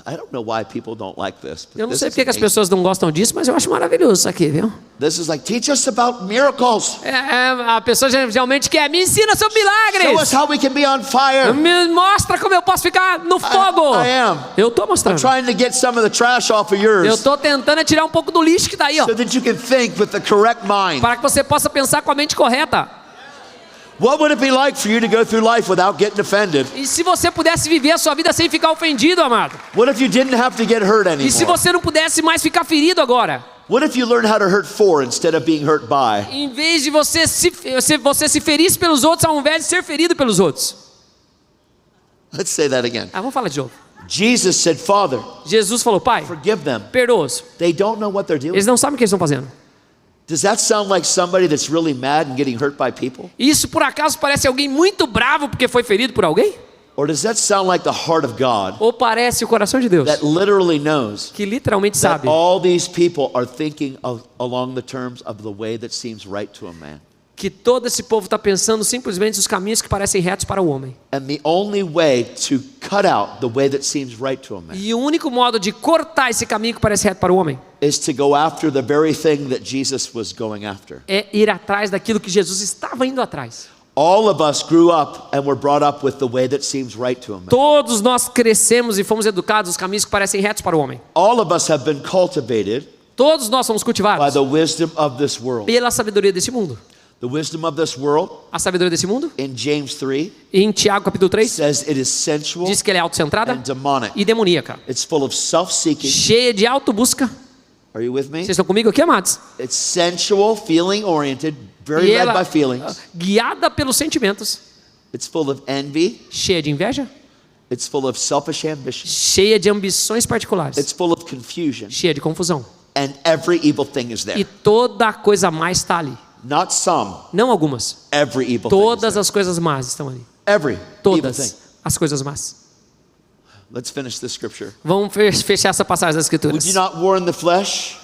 I don't know why people don't like this. But Eu não this sei is porque que as amazing. pessoas não gostam disso, mas eu acho maravilhoso isso aqui, viu? This is like, teach us about miracles. A pessoa geralmente quer, me ensina sobre Show us milagres. how we can be on fire. Me mostra como eu posso ficar no fogo. I am. Eu tô mostrando. Trying to get some of the trash off of yours Eu tô tentando tirar um pouco do lixo que tá aí, ó, so that you can think with the correct mind. para que você possa pensar com a mente correta. What would it be like for you to go through life without getting offended? E se você pudesse viver a sua vida sem ficar ofendido, amado? What if you didn't have to get hurt E se anymore? você não pudesse mais ficar ferido agora? What if you learned how to hurt for instead of being hurt by? Em vez de você se ferisse pelos outros, ao invés de ser ferido pelos outros. Let's say that again. Vamos falar de novo. Jesus said, Father, Jesus falou: Pai, forgive them. perdoa-os. They don't know what they're doing. Eles não sabem o que eles estão fazendo. Does that sound like somebody that's really mad and getting hurt by people? Isso por acaso parece alguém muito bravo porque foi ferido por alguém? Or does that sound like the heart of God Ou parece o coração de Deus, that literally knows que literalmente that sabe all these people are thinking along the terms of the way that seems right to a man? que todo esse povo está pensando simplesmente os caminhos que parecem retos para o homem. And the only way to cut out the way that seems right to a man E o único modo de cortar esse caminho que parece reto para o homem is to go after the very thing that Jesus was going after. é ir atrás daquilo que Jesus estava indo atrás. All of us grew up and were brought up with the way that seems right to a man. Todos nós crescemos e fomos educados os caminhos que parecem retos para o homem. All of us have been cultivated Todos nós somos by cultivados the wisdom of this world. pela sabedoria desse mundo. The wisdom of this world, A sabedoria desse mundo, in James 3, em Tiago capítulo 3, says it is sensual diz que ela é autocentrada and demonic. e demoníaca, It's full of self-seeking. cheia de autobusca. Are you with me? Vocês estão comigo aqui, amados? It's sensual, feeling-oriented, very E led ela, by feelings. guiada pelos sentimentos, It's full of envy. cheia de inveja, It's full of selfish ambition. cheia de ambições particulares, It's full of confusion. cheia de confusão. And every evil thing is E there. toda a coisa má está ali. Not some. Não algumas. Every evil thing is Todas there. as coisas más estão ali. Every evil thing. Todas as coisas más. Let's finish this scripture. Vamos fechar essa passagem das We Escrituras. do not war in the flesh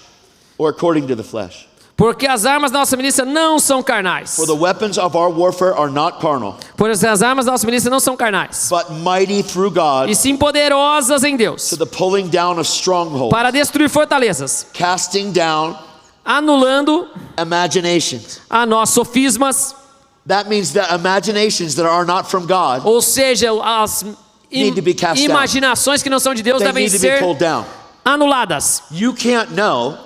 or according to the flesh. Porque as armas da nossa milícia não são carnais. For the weapons of our warfare are not carnal, Pois as armas da nossa milícia não são carnais, but mighty through God e sim poderosas em Deus, to the pulling down of strongholds, para destruir fortalezas, casting down anulando imaginations. a nós sofismas, That means that imaginations that are not from God, ou seja, as Need to be cast down. imaginações que não são de Deus they devem need to be ser pulled down. anuladas. You can't know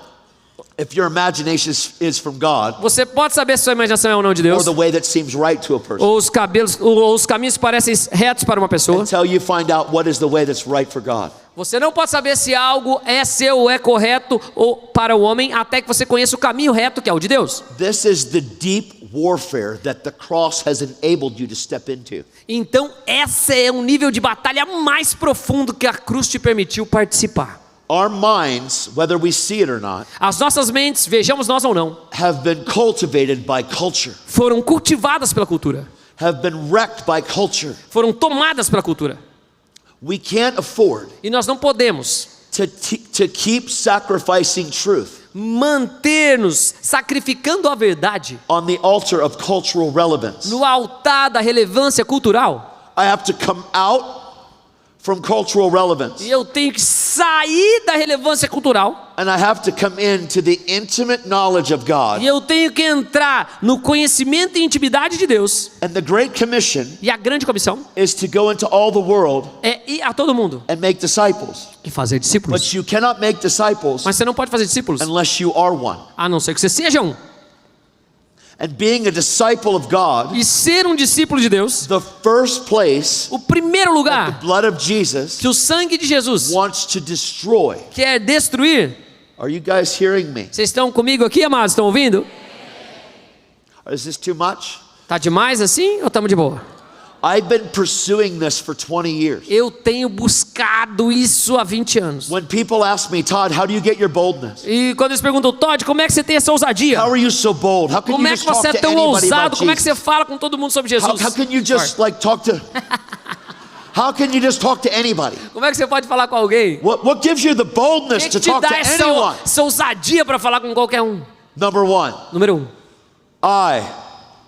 if your imagination is from God Você pode saber se sua imaginação é ou não de or Deus, the way that seems right to a person ou os caminhos que parecem retos para uma pessoa. until you find out what is the way that's right for God. Você não pode saber se algo é seu ou é correto ou para o homem até que você conheça o caminho reto que é o de Deus. This is the deep warfare that the cross has enabled you to step into. Então, esse é um nível de batalha mais profundo que a cruz te permitiu participar. Our minds, whether we see it or not, As nossas mentes, vejamos nós ou não, have been cultivated by culture, foram cultivadas pela cultura, have been wrecked by culture. foram tomadas pela cultura. We can't afford E nós não podemos to keep sacrificing truth manter-nos sacrificando a verdade on the altar of cultural relevance. no altar da relevância cultural. I have to come out from cultural relevance, E eu tenho que sair da relevância cultural. and I have to come into the intimate knowledge of E God. eu tenho que entrar no conhecimento e intimidade de Deus. And the Great Commission E a grande comissão is to go into all the world é ir a todo mundo and make disciples. e fazer discípulos. But you cannot make disciples Mas você não pode fazer discípulos unless you are one. a não ser que você seja um. And being a disciple of God, E ser um discípulo de Deus, the first place o primeiro the lugar blood of Jesus que o sangue de Jesus wants to destroy. quer destruir. Are you guys hearing me? Vocês estão comigo aqui, amados? Estão ouvindo? Is this too much? Tá demais assim ou estamos de boa? I've been pursuing this for 20 years. Eu tenho buscado isso há 20 anos. When people ask me, Todd, how do you get your boldness? E quando eles perguntam, Todd, como é que você tem essa ousadia? How are you so bold? How can Como you é que just talk você é to tão anybody ousado? about Como é que você Jesus? fala com todo mundo sobre Jesus? How can you just like talk to How can you just talk to anybody? Como é que você pode falar com alguém? What gives you the O boldness que to te talk to dá anyone? essa ousadia para falar com qualquer um? Number 1, Número 1. I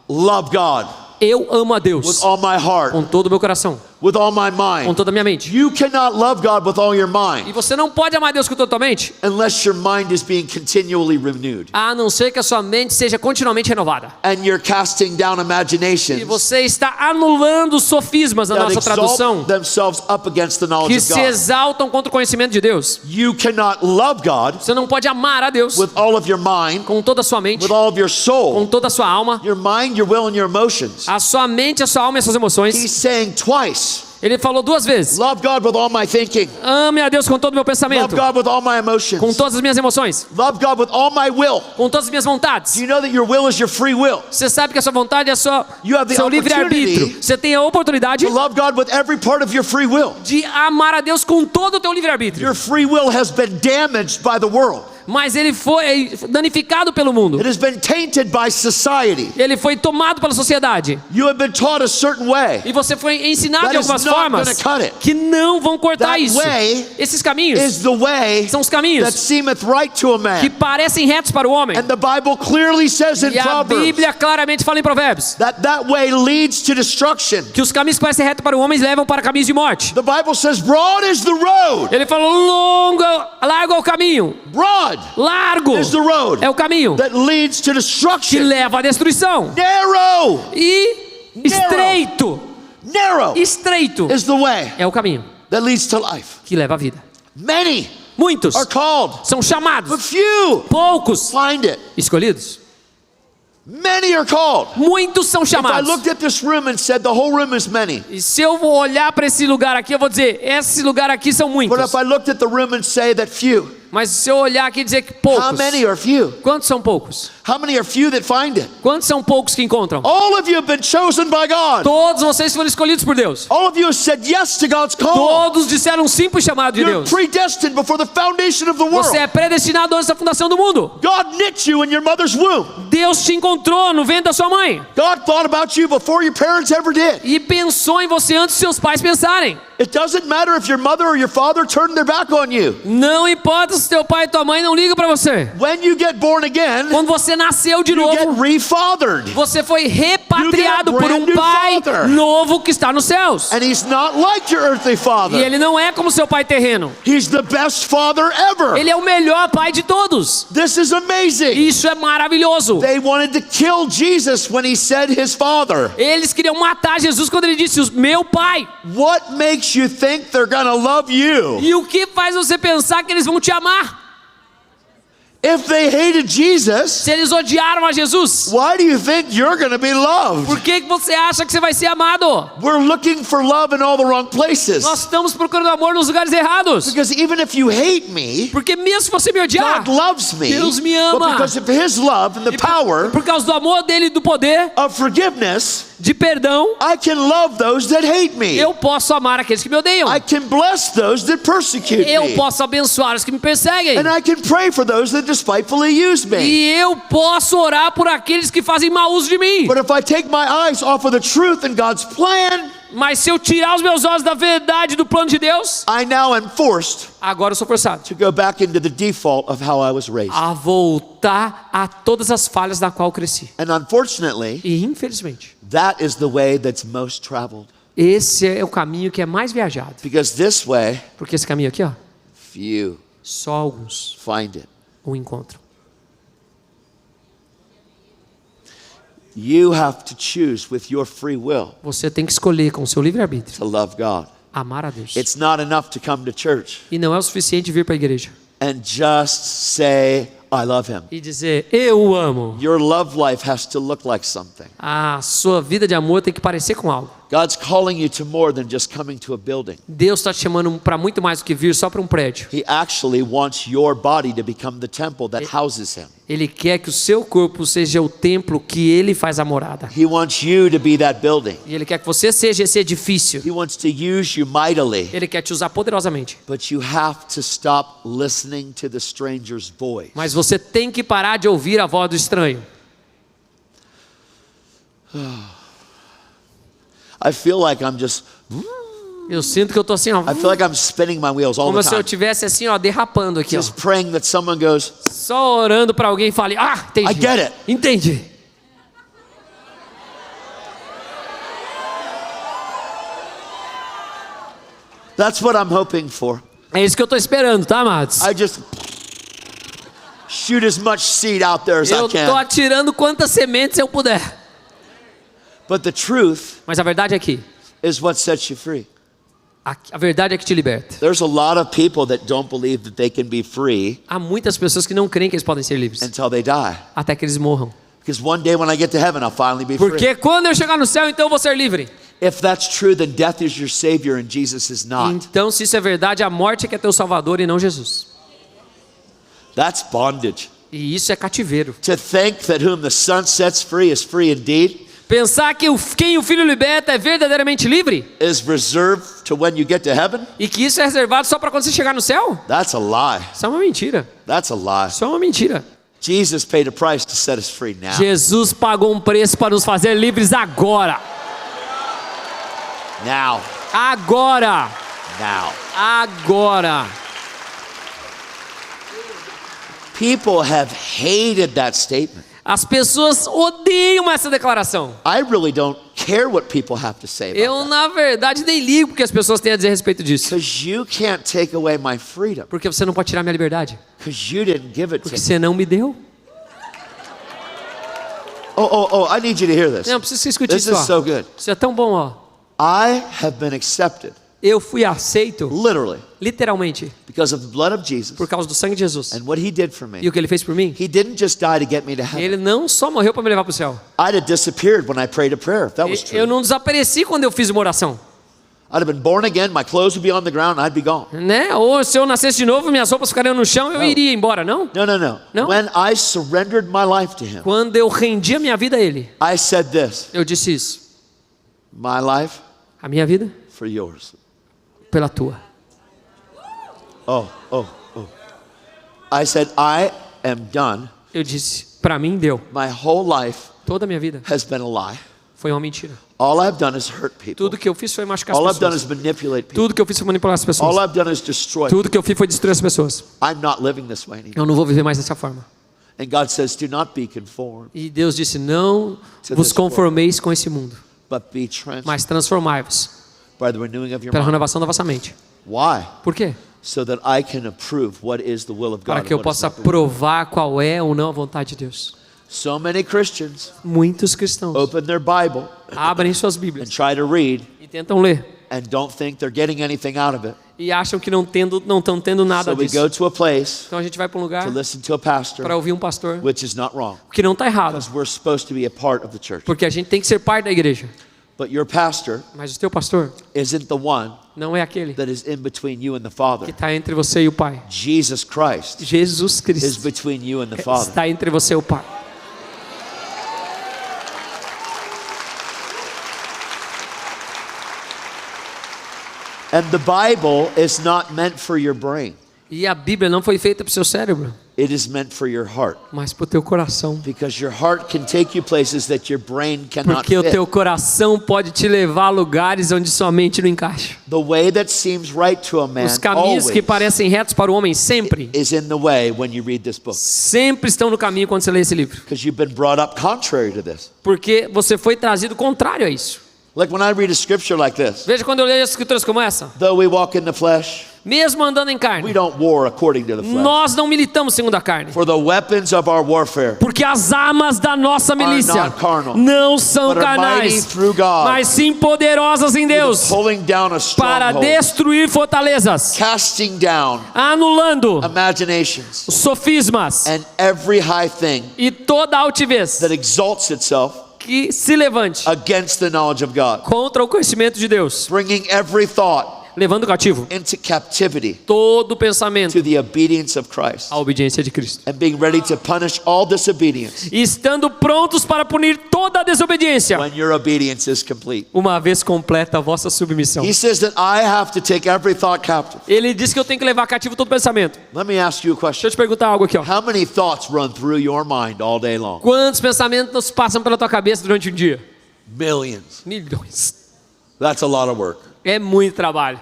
love God Eu amo a with Deus all my heart, com todo o meu coração, with all my com mind. toda a minha mente. You cannot love God with all your E mind você não pode amar a Deus com toda a tua mente, unless your mind is being continually renewed. a não ser que a sua mente seja continuamente renovada. And you're casting down E imaginations você está anulando os sofismas na that nossa tradução, exalt themselves up against the knowledge que of se God. exaltam contra o conhecimento de Deus. You cannot love God Você não pode amar a Deus with all of your mind, com toda a sua mente, with all of your com soul, toda a sua alma, your mind, your will, and your emotions. a sua mente, a sua alma e as suas emoções. He's saying twice, Ele falou 2 vezes: love God with all my thinking, ame a Deus com todo o meu love pensamento, God with all my com emotions, todas as minhas emoções, love God with all my will. com todas as minhas vontades. Do you know that your will is your free will? Você sabe que a sua vontade é You have the seu livre-arbítrio. opportunity Você tem a oportunidade to love God with every part of your free will. de amar a Deus com todo o teu livre-arbítrio. Your free will has been damaged by the world. Mas ele foi danificado pelo mundo. It has been tainted by society. Ele foi tomado pela sociedade. You have been taught a certain way. E você foi ensinado That de is algumas not formas gonna cut it. que não vão cortar That isso. way Esses caminhos Is the way são os that caminhos seemeth right to a que man. parecem retos para o homem. And the Bible clearly says in E a Proverbs Bíblia claramente fala em Provérbios that way leads to destruction. que os caminhos que parecem retos para o homem levam para caminhos de morte. The Bible says broad is the road. Ele falou: largo é o caminho. Broad Largo is the road é o caminho that leads to que destruction. leva à destruição. Narrow, E estreito narrow is the way é o caminho that leads to life. que leva à vida. Many Muitos are called, são but chamados, few poucos find it. escolhidos. Many are called. Muitos são If I chamados. looked at this room and said the whole room is many, E se eu vou olhar para esse lugar aqui, eu vou dizer: esse lugar aqui são but muitos. if I looked at the room and say that few, Mas se eu olhar aqui e dizer que how poucos, many are few? quantos são poucos? How many are few that find it? Quantos são poucos que encontram? All of you have been chosen by God. Todos vocês foram escolhidos por Deus. All of you have said yes to God's call. Todos disseram sim para o chamado de You're Deus. predestined before the foundation of the world. Você é predestinado antes da fundação do mundo. God knit you in your mother's womb. Deus te encontrou no ventre da sua mãe God thought about you before your parents ever did. e pensou em você antes de seus pais pensarem. It doesn't matter if your mother or your father turned their back on you. Não importa se teu pai e tua mãe não ligam para você. When you get born again, Quando você nasceu de you get novo, refathered. você foi repatriado por um pai novo que está nos céus. And he's not like your earthly E father. ele não é como seu pai terreno. He's the best father ever. Ele é o melhor pai de todos. This is amazing. Isso é maravilhoso. They wanted to kill Jesus when he said his father. Eles queriam matar Jesus quando ele disse, meu pai. What makes you think they're gonna love you? E o que faz você pensar que eles vão te amar? If they hated Jesus, Se eles odiaram a Jesus, why do you think you're gonna be loved? por que você acha que você vai ser amado? We're looking for love in all the wrong places. Nós estamos procurando amor nos lugares errados. Because even if you hate me, Porque mesmo se você me odiar, God loves me. Deus me But ama. because of his love and the power por causa do amor dele e do poder, of forgiveness, de perdão, I can love those that hate me. eu posso amar aqueles que me odeiam. I can bless those that persecute Eu me. posso abençoar os que me perseguem. And I can pray for those that despitefully use me. E eu posso orar por aqueles que fazem mau uso de mim. But if I take my eyes off of the truth and God's plan, Mas se eu tirar os meus olhos da verdade do plano de Deus, I now am forced agora eu sou forçado to go back into the default of how I was raised. a voltar a todas as falhas na qual eu cresci. And unfortunately, E infelizmente, that is the way that's most traveled. esse é o caminho que é mais viajado. Because this way, Porque esse caminho aqui, ó, few só alguns find it. o encontram. You have to choose with your free will Você tem que escolher com o seu livre-arbítrio to love God. amar a Deus. It's not enough to come to church E não é o suficiente vir para a igreja and just say, I love him. e dizer, eu o amo. Your love life has to look like something. A sua vida de amor tem que parecer com algo. God's calling you to more than just coming to a building. Deus está te chamando para muito mais do que vir só para um prédio. He actually wants your body to become the temple that houses him. Ele quer que o seu corpo seja o templo que ele faz a morada. He wants you to be that building. E ele quer que você seja esse edifício. He wants to use you mightily. Ele quer te usar poderosamente. But you have to stop listening to the stranger's voice. Mas você tem que parar de ouvir a voz do estranho. I feel like I'm just, Eu sinto que eu tô assim, ó, I feel like I'm spinning my wheels all como the se eu time. tivesse assim, ó, derrapando aqui, ó. Just praying that someone goes, Só orando para alguém e fale, entendi. I get it. Entendi. that's what I'm hoping for. É isso que eu tô esperando, tá, amados? I just shoot as much seed out there as I Eu tô can. atirando quantas sementes eu puder. But the truth Mas a verdade é que is what sets you free. a verdade é que te liberta. There's a lot of people that don't believe that they can be free Há muitas pessoas que não creem que eles podem ser livres until they die. até que eles morram. Because one day when I get to heaven, I'll finally be free. Porque quando eu chegar no céu, então eu vou ser livre. If that's true, then death is your savior and Jesus is not. Então, se isso é verdade, a morte é que é teu salvador e não Jesus. That's bondage. E isso é cativeiro. To think that whom the Son sets free is free indeed Pensar que quem o Filho liberta é verdadeiramente livre is reserved to when you get to heaven, e que isso é reservado só para quando você chegar no céu, that's a lie. isso é uma mentira. That's a lie. Isso é uma mentira. Jesus paid a price to set us free now. Jesus pagou um preço para nos fazer livres agora. Now. Agora. Now. Agora. People have hated that statement. As pessoas odeiam essa declaração. I really don't care what people have to say about Eu, that. na verdade, nem ligo porque as pessoas têm a dizer a respeito disso. Because you can't take away my freedom. Porque você não pode tirar minha liberdade. Because you didn't give it to Porque me. você não me deu. Oh, I need you to hear this. Não, preciso que você escute This isso. is Ó. so good. Isso é tão bom, ó. I have been accepted, Eu fui aceito, literally, literalmente, because of the blood of Jesus por causa do sangue de Jesus. and what he did for E me. o que ele fez por mim? He didn't just die to get me to heaven. Ele não só morreu para me levar para o céu. I'd have disappeared when I prayed a prayer, if that was Eu true. não desapareci quando eu fiz uma oração. I'd have been born again, my clothes would be on the ground, and I'd be gone. Né? Ou se eu nascesse de novo, minhas roupas ficariam no chão, eu iria embora, não? No. No? When I surrendered my life to him, Quando eu rendi a minha vida a Ele, I said this, eu disse isso. my life A minha vida for yours. pela tua. Oh. I said, I am done. Eu disse, para mim deu. My whole life Toda a minha vida has been a lie. Foi uma mentira. All I've done is hurt people. Tudo que eu fiz foi machucar All as I've done is pessoas. manipulate people. Tudo que eu fiz foi manipular as All pessoas. I've done is destroy people. Tudo que eu fiz foi destruir as pessoas. I'm not living this way anymore. Eu não vou viver mais dessa forma. And God says, do not be conformed, E Deus disse, não vos conformeis com esse mundo, but be transformed mas transformai-vos by the renewing of your pela mind. renovação da vossa mente. Why? Por quê? So that I can approve what is the will of God. Para and que eu what is possa not the will. provar qual é ou não a vontade de Deus. So many Christians Muitos cristãos open their Bible abrem suas and Bíblias try to read e tentam ler and don't think they're getting anything out of it. e acham que não estão tendo nada So we disso. go to a place Então a gente vai para um lugar to listen to a pastor, para ouvir um pastor, which is not wrong, o que não está errado, because we're supposed to be a part of the church. porque a gente tem que ser parte da igreja. But your pastor Mas o teu pastor isn't the one não é aquele that is in between you and the que Father. está entre você e o Pai. Jesus Christ Jesus is Cristo between you and the Father. está entre você e o Pai. And the Bible is not meant for your brain. E a Bíblia não foi feita para o seu cérebro, It is meant for your heart. mas para o teu coração. Because your heart can take you places that your brain cannot Porque o fit. teu coração pode te levar a lugares onde sua mente não encaixa. The way that seems right to a man Os caminhos que always parecem retos para o homem sempre, is in the way when you read this book. sempre estão no caminho quando você lê esse livro. Because you've been brought up contrary to this. Porque você foi trazido contrário a isso. Like when I read a scripture like this, Veja quando eu leio as escrituras como essa. though we walk in the flesh, Mesmo andando em we carne, don't war according to the flesh. nós não militamos segundo a carne. For the weapons of our warfare Porque as armas da nossa milícia not carnal, não são but are mighty carnais, through God, mas sim poderosas em Deus pulling down a para stronghold, destruir fortalezas, casting down anulando imaginations os sofismas and every high thing e toda altivez that exalts itself que se levante against the knowledge of God, contra o conhecimento de Deus, bringing every thought levando cativo into captivity todo pensamento to the obedience of Christ, à obediência de Cristo. and being ready to punish all disobedience E estando prontos para punir toda a desobediência, when your obedience is complete. uma vez completa a vossa submissão. He says that I have to take every thought captive. Ele diz que eu tenho que levar cativo todo pensamento. Let me ask you a Deixa question. eu te perguntar algo aqui, ó. How many thoughts run through your mind all day long? Quantos pensamentos passam pela tua cabeça durante um dia? Millions. Milhões. That's a lot of work. É muito trabalho.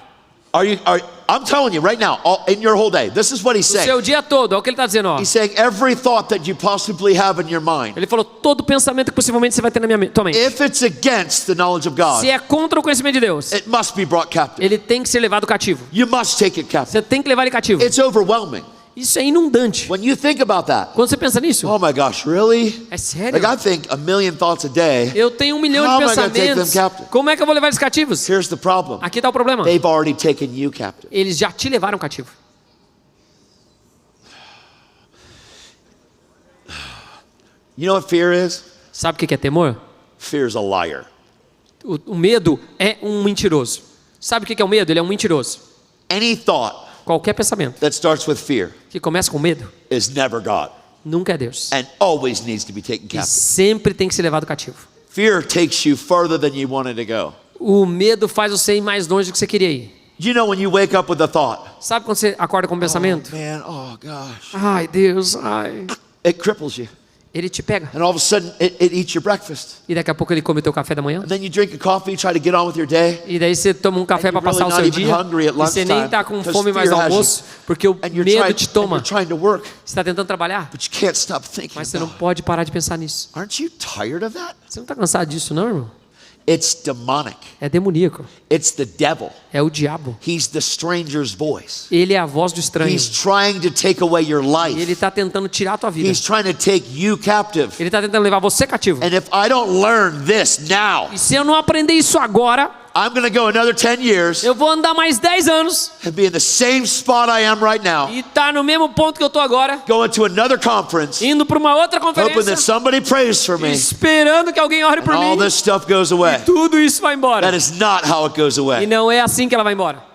I'm telling you right now, in your whole day, this is what he's O seu saying. dia todo, é o que ele está dizendo, ó. He's saying every thought that you possibly have in your mind, Ele falou todo pensamento que possivelmente você vai ter na tua mente. if it's against the knowledge of God, Se é contra o conhecimento de Deus, it must be brought captive. ele tem que ser levado cativo. You must take it captive. Você tem que levar ele cativo. It's overwhelming. Isso é inundante. When you think about that, Quando você pensa nisso, oh my gosh, really? é sério. Like I think a million thoughts a day. Eu tenho 1 milhão How de am I gonna take them pensamentos. captive? Como é que eu vou levar eles cativos? Here's the problem. Aqui está o problema. They've already taken you captive. Eles já te levaram cativo. You know what fear is? Sabe o que é temor? Fear is a liar. O medo é um mentiroso. Sabe o que é o medo? Ele é um mentiroso. Any thought Qualquer pensamento that starts with fear que começa com medo is never God nunca é Deus. and always needs to be taken E captive. sempre tem que ser levado cativo. Fear takes you further than you wanted to go. O medo faz você ir mais longe do que você queria ir. You know when you wake up with a thought, Sabe quando você acorda com um pensamento? man, oh gosh, Ai, Deus, ai. it cripples you. Ele te pega. And all of a sudden it eats your breakfast. E daqui a pouco ele come o teu café da manhã. And then you drink a coffee, try to get on with your day. E daí você toma um café And para you're passar o really seu not dia. even hungry at E você nem está com lunchtime, fome mais no because fear has almoço. Porque o And you're medo te toma. trying to work, Você está tentando trabalhar, but you can't stop thinking mas você não about it. pode parar de pensar nisso. Aren't you tired of that? Você não está cansado disso, não, irmão? It's demonic. É demoníaco. It's the devil. É o diabo. He's the stranger's voice. Ele é a voz do estranho. He's trying to take away your E ele life. está tentando tirar a tua vida. He's trying to take you captive. Ele está tentando levar você cativo. And if I don't learn this now, E se eu não aprender isso agora, I'm going to go another 10 years eu vou andar mais 10 anos and be in the same spot I am right now, e estar no mesmo ponto que eu estou agora, going to another conference, indo para uma outra hoping conferência, that somebody prays for me, esperando que alguém ore por and all mim. this stuff goes away. Tudo isso vai embora. That is not how it goes E away. não é assim que ela vai embora.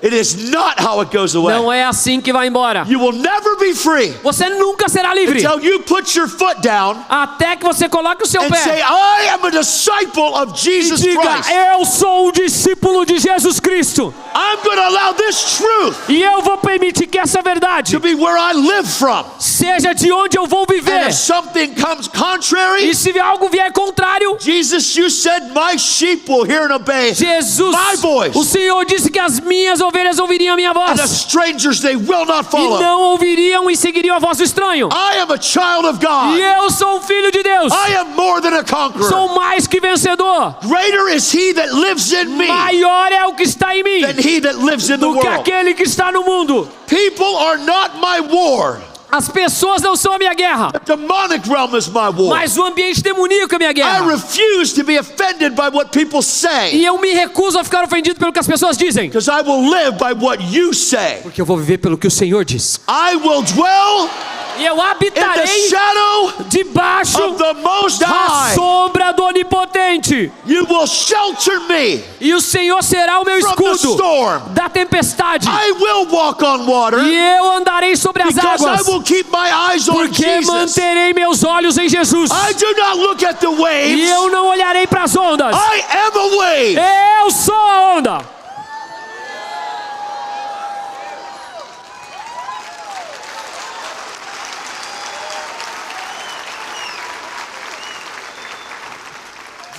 It is not how it goes away. Não é assim que vai embora. You will never be free Você nunca será livre until you put your foot down até que você coloque o seu and say, pé I am a disciple of e Jesus diga: Christ. eu sou o discípulo de Jesus Cristo. I'm going to allow this truth E eu vou permitir que essa verdade to be where I live from. seja de onde eu vou And viver. if something comes contrary, E se algo vier contrário, Jesus, you said my sheep will hear and obey Jesus, my voice. o Senhor disse que as minhas ovelhas ouviriam a minha And the voz. strangers they will not E follow. não ouviriam e seguiriam a voz do estranho. I am a child of God. E eu sou um filho de Deus. I am more than a conqueror. Sou mais que vencedor. Greater is he that lives in me Maior é o que está em mim than he that lives in the do que world. aquele que está no mundo. People are not my war. As pessoas não são a minha guerra, Demonic realm is my war. mas o ambiente demoníaco é a minha I guerra. refuse to be offended by what people say, E eu me recuso a ficar ofendido pelo que as pessoas dizem, because I will live by what you say. porque eu vou viver pelo que o Senhor diz. I will dwell E eu in the habitarei shadow debaixo of the Most da High. sombra do Onipotente. You will shelter me E o Senhor será o meu from the escudo storm. da tempestade. I will walk on water E eu andarei sobre as because I águas, will keep my eyes on porque Jesus. manterei meus olhos em Jesus. I do not look at the E waves. eu não olharei para as ondas. I am a wave. Eu sou a onda.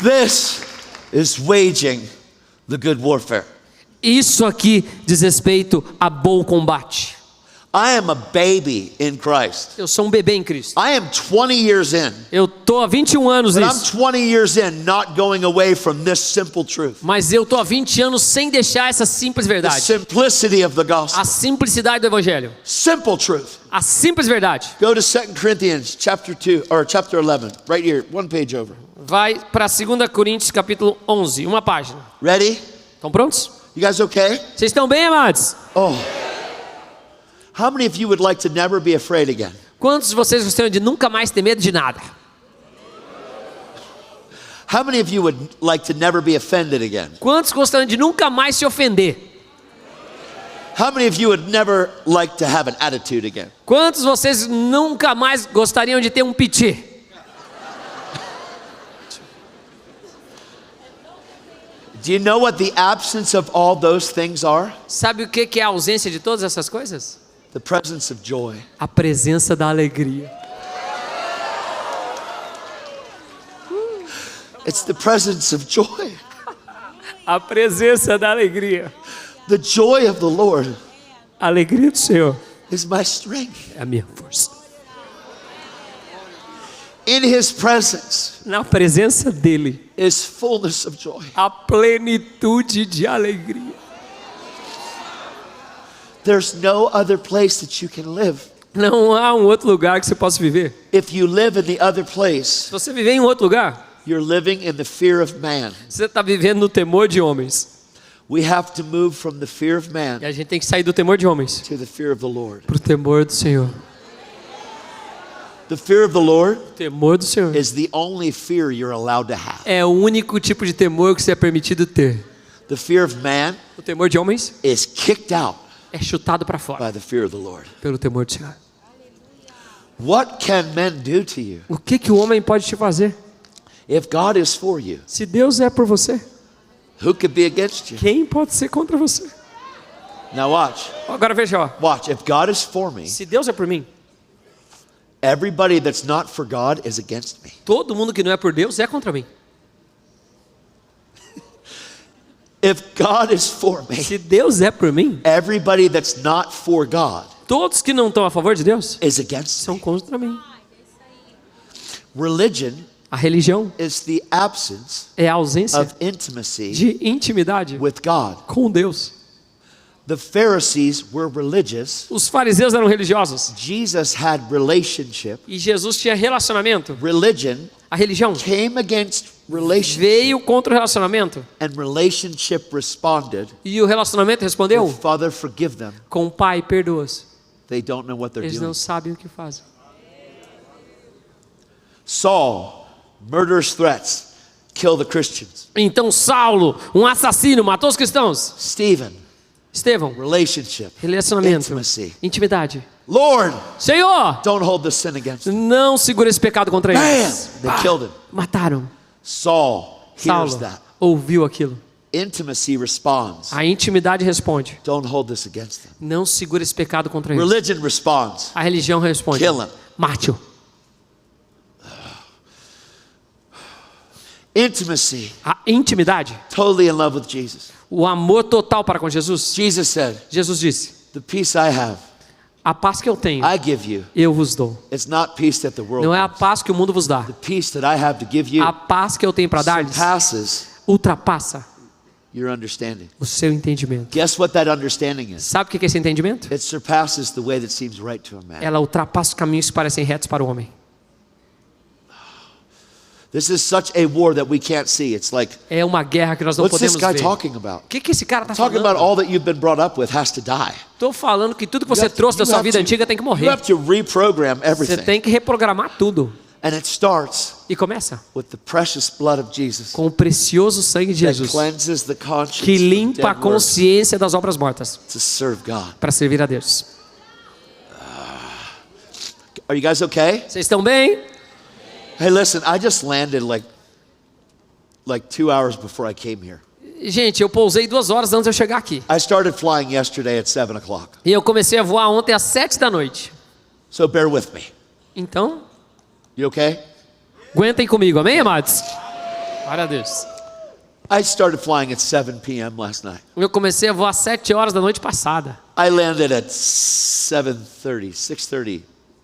This is waging the good warfare. Isso aqui diz respeito a bom combate. I am a baby in Christ. Eu sou um bebê em Cristo. I am 20 years in. Eu tô há 21 anos But I'm nisso. 20 years in not going away from this simple truth. Mas eu tô há 20 anos sem deixar essa simples The verdade. simplicity of the gospel. A simplicidade do evangelho. Simple truth. A simples verdade. Go to 2 Corinthians chapter 2 or chapter 11, right here, one page over. Vai para 2 Coríntios capítulo 11, uma página. Ready? Estão prontos? You guys okay? Vocês estão bem, amados? Oh. How many of you would like to never be afraid again? Quantos de vocês gostariam de nunca mais ter medo de nada? How many of you would like to never be offended again? Quantos gostariam de nunca mais se ofender? How many of you would never like to have an attitude again? Quantos de vocês nunca mais gostariam de ter um piti? Do you know what the absence of all those things are? Sabe o que é a ausência de todas essas coisas? The presence of joy. A presença da alegria. It's the presence of joy. A presença da alegria. The joy of the Lord A alegria do Senhor is my strength. é a minha força. In His presence Na presença dele, is fullness of joy. a plenitude de alegria. There's no other place that you can live. Não há um outro lugar que você possa viver. If you live in the other place, Se você viver em outro lugar, you're living in the fear of man. você está vivendo no temor de homens. We have to move from the fear of man E a gente tem que sair do temor de homens to the fear of the Lord. para o temor do Senhor. The fear of the Lord O temor do Senhor is the only fear you're allowed to have. é o único tipo de temor que você é permitido ter. The fear of man O temor de homens is kicked out é chutado para fora by the fear of the Lord. pelo temor do Senhor. What can men do to you? O que o homem pode te fazer? If God is for you, Se Deus é por você, who could be against you? quem pode ser contra você? Now watch. Agora veja, ó. Watch. If God is for me, Se Deus é por mim, everybody that's not for God is against me. todo mundo que não é por Deus é contra mim. If God is for me, Se Deus é por mim, everybody that's not for God todos que não estão a favor de Deus is against são me. contra mim. Religion A religião is the absence é a ausência of intimacy de intimidade with God. com Deus. The Pharisees were religious. Os fariseus eram religiosos Jesus had relationship. e Jesus tinha relacionamento. Religion A religião came against relationship, veio contra o relacionamento and relationship responded e o relacionamento respondeu with, Father, forgive them. com Pai, perdoa-os. They don't know what they're Eles doing. não sabem o que fazem. Saul, murderous threats, kill the Christians. Então Saulo, um assassino, matou os cristãos. Stephen, Estevão, relationship, relacionamento, intimacy. intimidade. Lord, Senhor, don't hold this sin against them. não segura esse pecado contra eles. Bam! They killed him. Mataram. Saul hears Saulo that. ouviu aquilo. Intimacy responds. A intimidade responde. Don't hold this against them. Não segura esse pecado contra eles. Religion responds. A religião responde. Kill him. Mate-o. Intimacy. A intimidade, Totally in love with Jesus. o amor total para com Jesus. Jesus said, Jesus disse: the peace I have, a paz que eu tenho, I give you. eu vos dou. It's not peace that the world Não é a gives. paz que o mundo vos dá. The peace that I have to give you A paz que eu tenho para dar-lhes surpasses ultrapassa your understanding. o seu entendimento. Guess what that understanding is? Sabe o que é esse entendimento? It surpasses the way that seems right to a man. Ela ultrapassa os caminhos que parecem retos para o homem. This is such a war that we can't see. It's like, É uma guerra que nós não what's this podemos guy ver. talking about? O que esse cara está Talking about falando? all that you've been brought up with has to die. Estou falando que tudo que You você have to- trouxe da you sua have vida to- antiga tem que You morrer. have to reprogram Você everything. tem que reprogramar tudo. And it starts E começa with the precious blood of Jesus com o precioso sangue de that Jesus, cleanses the conscience que from limpa a dead works consciência das obras mortas to serve God. para servir a Deus. Are you guys okay? Vocês estão bem? Hey, listen, I just landed like 2 hours before I came here. Gente, eu pousei 2 horas antes de eu chegar aqui. I started flying yesterday at 7 o'clock. E eu comecei a voar ontem às 7 da noite. So bear with me. Então, You okay? aguentem comigo, amém, amados? Glória a Deus. I started flying at 7 p.m. last night. Eu comecei a voar às 7 horas da noite passada. I landed at 6:30.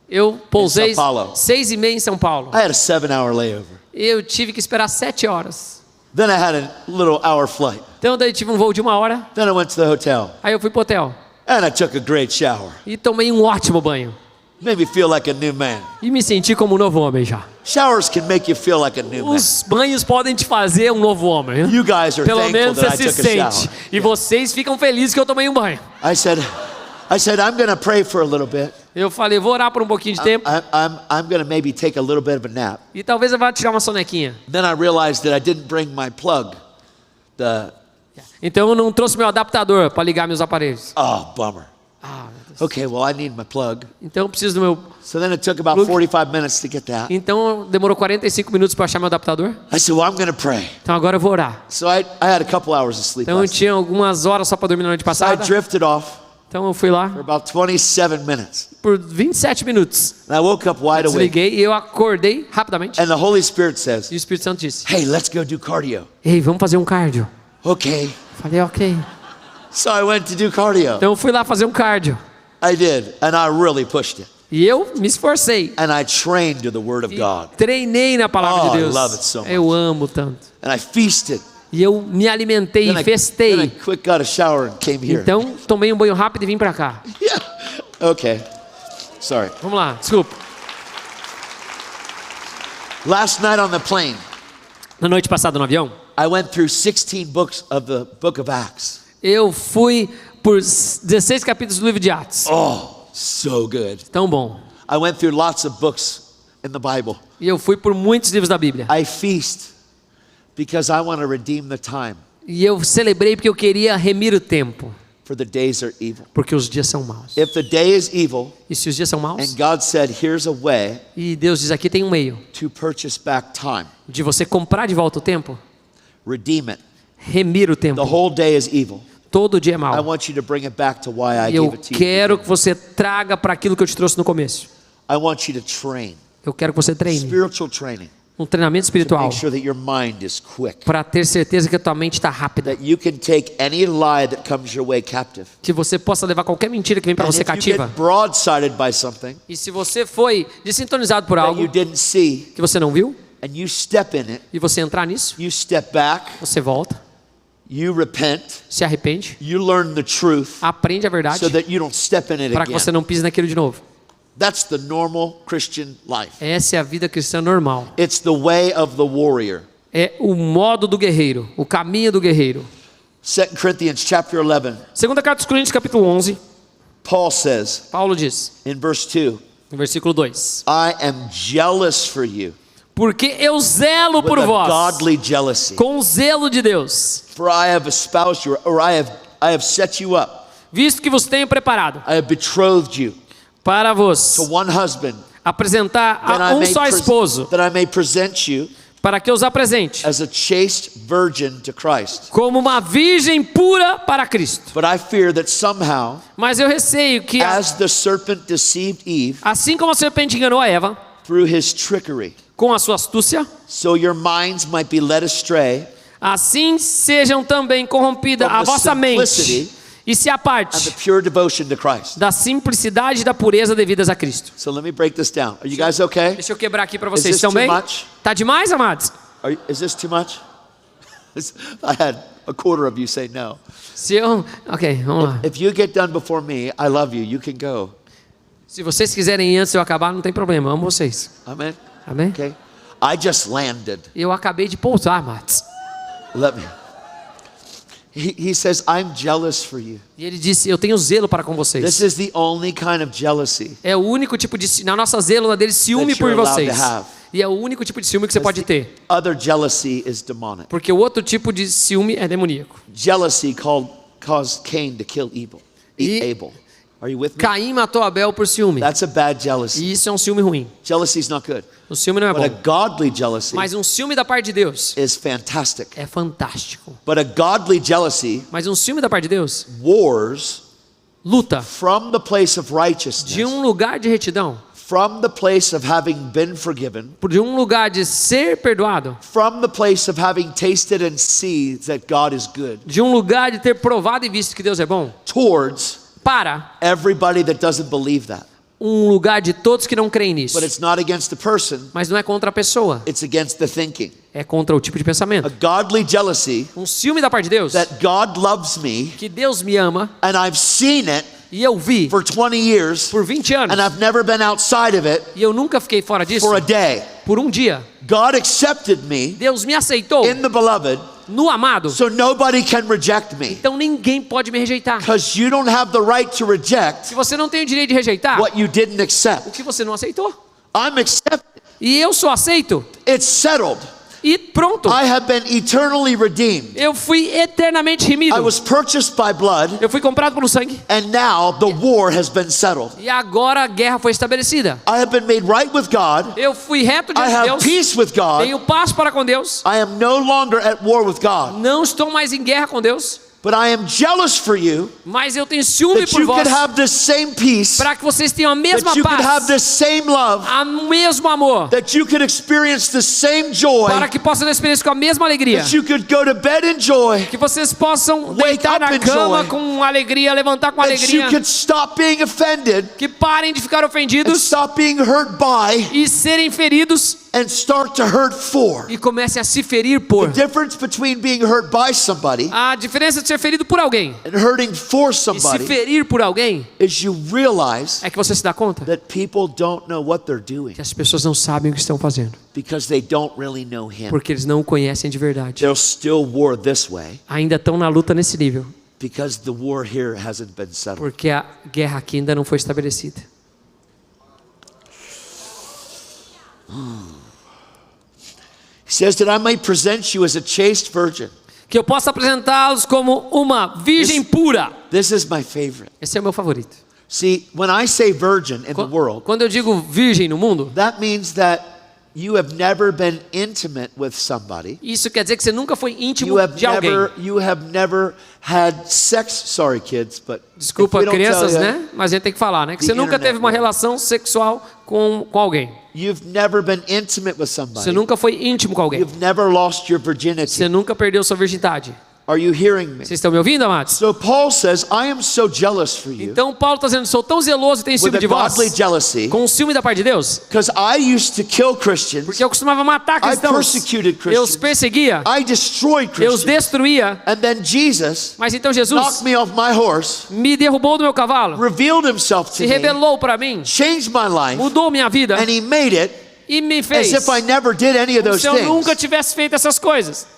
Eu pousei Em São Paulo. 6h30 em São Paulo. I had a 7-hour layover. Eu tive que esperar 7 horas. Then I had a little hour flight. Então daí tive um voo de 1 hora. Then I went to the hotel Aí eu fui pro hotel and I took a great shower. e tomei um ótimo banho. Made me feel like a new man. E me senti como um novo homem já. Showers can make you feel like a new man. Os banhos podem te fazer um novo homem, né? You guys are Pelo thankful menos that você I se took a sente. shower. E vocês ficam felizes que eu tomei um banho. I said, I'm going to pray for a little bit. Eu falei, vou orar por um pouquinho de tempo. I'm going to maybe take a little bit of a nap. E talvez eu vá tirar uma sonequinha. Then I realized that I didn't bring my plug. Então eu não trouxe meu adaptador para ligar meus aparelhos. Oh, bummer. Ah, meu Deus. Okay, well, I need my plug. Então eu preciso do meu... So then it took about Plug. 45 minutes to get that. Então demorou 45 minutos para achar meu adaptador. I said, well, I'm going to pray. Então agora eu vou orar. So I had a couple hours of sleep Então eu last night. tinha algumas horas só para dormir na noite So I passada. drifted off Então eu fui lá for about 27 minutes. por 27 minutos. And I woke up wide awake. Desliguei e eu acordei rapidamente. And the Holy Spirit says, E o Espírito Santo disse: hey, let's go do cardio. ei, vamos fazer um cardio. Okay. Falei, ok. So I went to do cardio. Então eu fui lá fazer um cardio. I did. And I really pushed it. E eu me esforcei. And I trained to the Word of E God. treinei na palavra Oh, de I Deus. love it so much. Eu amo tanto. And I feasted. E eu me alimentei Then e I festei. quick got a shower and came here. Então tomei um banho rápido e vim pra cá. Yeah. Okay. Sorry. Vamos lá, desculpa. Last night on the plane, Na noite passada no avião, I went through 16 books of the book of Acts. eu fui por 16 capítulos do livro de Atos. Oh, so good. Tão bom. I went through lots of books in the Bible. E eu fui por muitos livros da Bíblia. I feast because I want to redeem the time, E eu celebrei porque eu queria remir o tempo. for the days are evil. Porque os dias são maus. If the day is evil, E se os dias são and maus, God said, here's a way e Deus diz aqui tem um meio to purchase back time, de você comprar de volta o tempo, redeem it. remir o The tempo. whole day is evil. Todo dia é I mau. want you to bring it back to why I E eu gave it to you. quero que você traga para aquilo que eu te trouxe no começo. I want you to train, Eu quero que você treine. spiritual training, Um treinamento to espiritual. make sure that your mind is quick, Para ter certeza que a tua mente está rápida. that you can take any lie that comes your way captive. Que você possa levar qualquer mentira que vem para And você if you cativa. get broadsided by something E se você foi desintonizado por that algo you didn't see, que você não viu, and you step in it, e você entrar nisso, you step back, você volta, you repent, se arrepende, you learn the truth, aprende a verdade, so that you don't step in it para que você again. não pise naquilo de novo. That's the normal Christian life. Essa é a vida cristã normal. It's the way of the warrior. É o modo do guerreiro, o caminho do guerreiro. 2 Corinthians chapter 11, Segunda carta aos Coríntios, capítulo 11, Paul says Paulo diz, in verse 2, no versículo 2: I am jealous for you porque eu zelo with por a vós, godly jealousy. com o zelo de Deus, For I have espoused you, or I have set you up. visto que vos tenho preparado I have betrothed you para vos to one husband, apresentar that a I um may só esposo, that I may present you para que os apresente as a chaste virgin to Christ. como uma virgem pura para Cristo. But I fear that somehow, Mas eu receio que, as the serpent deceived Eve assim como a serpente enganou a Eva through his trickery, com a sua astúcia, so your minds might be led astray, assim sejam também corrompida From a the vossa mente simplicity e se and aparte the pure devotion to Christ. da simplicidade e da pureza devidas a Cristo. So let me break this down. Are you guys okay? Deixa eu quebrar aqui para Is vocês. this Estão too bem? much? Tá demais, amados? Is this too much? I had a quarter of you say no. Se eu... Ok, vamos lá. If you get done before me, I love you. You can go. Se vocês quiserem ir antes de eu acabar, não tem problema. Eu amo vocês. Amen? Amém? Okay? I just landed. Eu acabei de pousar, amados. Let me. He says, I'm jealous for you. E ele disse, eu tenho zelo para com This vocês. is the only kind of jealousy. É o único tipo de... Na nossa zelo, dele, ciúme That por you're allowed vocês. to have. E é o único tipo de ciúme que você pode ter. Other jealousy is demonic. Porque o outro tipo de ciúme é demoníaco. Jealousy caused Cain to kill E- Abel. Are you with me? Caim matou Abel por ciúme. That's a bad jealousy. E isso é um ciúme ruim. Jealousy is not good. O ciúme não é But a bom. godly jealousy Mas um ciúme da parte de Deus is fantastic. é fantástico. But a godly jealousy Mas um ciúme da parte de Deus wars luta from the place of de righteousness, um lugar de retidão, from the place of having been forgiven, de um lugar de ser perdoado, from the place of having tasted and seen that God is good, de um lugar de ter provado e visto que Deus é bom, towards para everybody that doesn't believe that. um lugar de todos que não creem nisso. But it's not against the person, Mas não é contra a pessoa, it's against the thinking. é contra o tipo de A pensamento. godly jealousy Um ciúme da parte de Deus, that God loves me que Deus me ama and I've seen it e eu vi for 20 years por 20 anos and I've never been outside of it e eu nunca fiquei fora disso for a day. por um dia. God accepted me Deus me aceitou in the beloved, no amado, so nobody can reject me. então ninguém pode me rejeitar. Because you don't have the right to reject Se você não tem o direito de rejeitar what you didn't o accept. que você não aceitou, I'm accepted. e eu só aceito, It's settled. e pronto. I have been eternally redeemed. Eu fui eternamente remido. I was purchased by blood, Eu fui comprado pelo sangue. and now the war has been settled. E agora a guerra foi estabelecida. I have been made right with God. Eu fui reto I diante de have Deus. peace with God. Tenho paz para com Deus. I am no longer at war with God. Não estou mais em guerra com Deus. But I am jealous for you Mas eu tenho ciúme that por you vós. could have the same peace, Para que vocês tenham a mesma that you could have paz. the same love, O mesmo amor. that you could experience the same joy, Para que possam ter experiência com a mesma alegria. that you could go to bed in joy, Que vocês possam Wake deitar up na in cama joy. com alegria, levantar com that you alegria. could stop being offended Que parem de ficar and ofendidos stop being hurt by e serem feridos and start to hurt for. e comecem a se ferir por. The difference between being hurt by somebody A diferença de ser ferido por alguém and hurting for e se somebody ferir por alguém is you realize é que você se dá conta that people don't know what they're doing que as pessoas não sabem o que estão fazendo, because they don't really know Him. porque eles não o conhecem de verdade. They'll still war this way Ainda estão na luta nesse nível, because the war here hasn't been settled. porque a guerra aqui ainda não foi estabelecida. He says that I might present you as a chaste virgin. Que eu possa apresentá-los como uma virgem pura. This is my favorite. Esse é o meu favorito. See, when I say virgin in the world, Quando eu digo virgem no mundo, that means that you have never been intimate with somebody. isso quer dizer que você nunca foi íntimo de alguém. You have never had sex. Sorry, kids, but Desculpa, if we don't crianças, tell you, né? Mas a gente tem que falar, né? Que The você nunca internet teve uma world. relação sexual com alguém. You've never been intimate with Você somebody. nunca foi íntimo com alguém. You've never lost your virginity. Você nunca perdeu sua virgindade. Are you hearing me? Vocês estão me ouvindo, amados? So Paul says, I am so jealous for you Então Paulo está dizendo, sou tão zeloso e tenho with ciúme a de vós, godly jealousy com o ciúme da parte de Deus, because I used to kill Christians. porque eu costumava matar cristãos, persecuted Christians. eu os perseguia, I destroyed eu os Christians. destruía, And then Jesus mas então knocked Jesus me off my horse, me derrubou do meu cavalo, revealed himself to se me, revelou para mim, changed my life, mudou minha vida and he made it e me as fez if I never did any of como those se eu nunca things. tivesse feito essas coisas.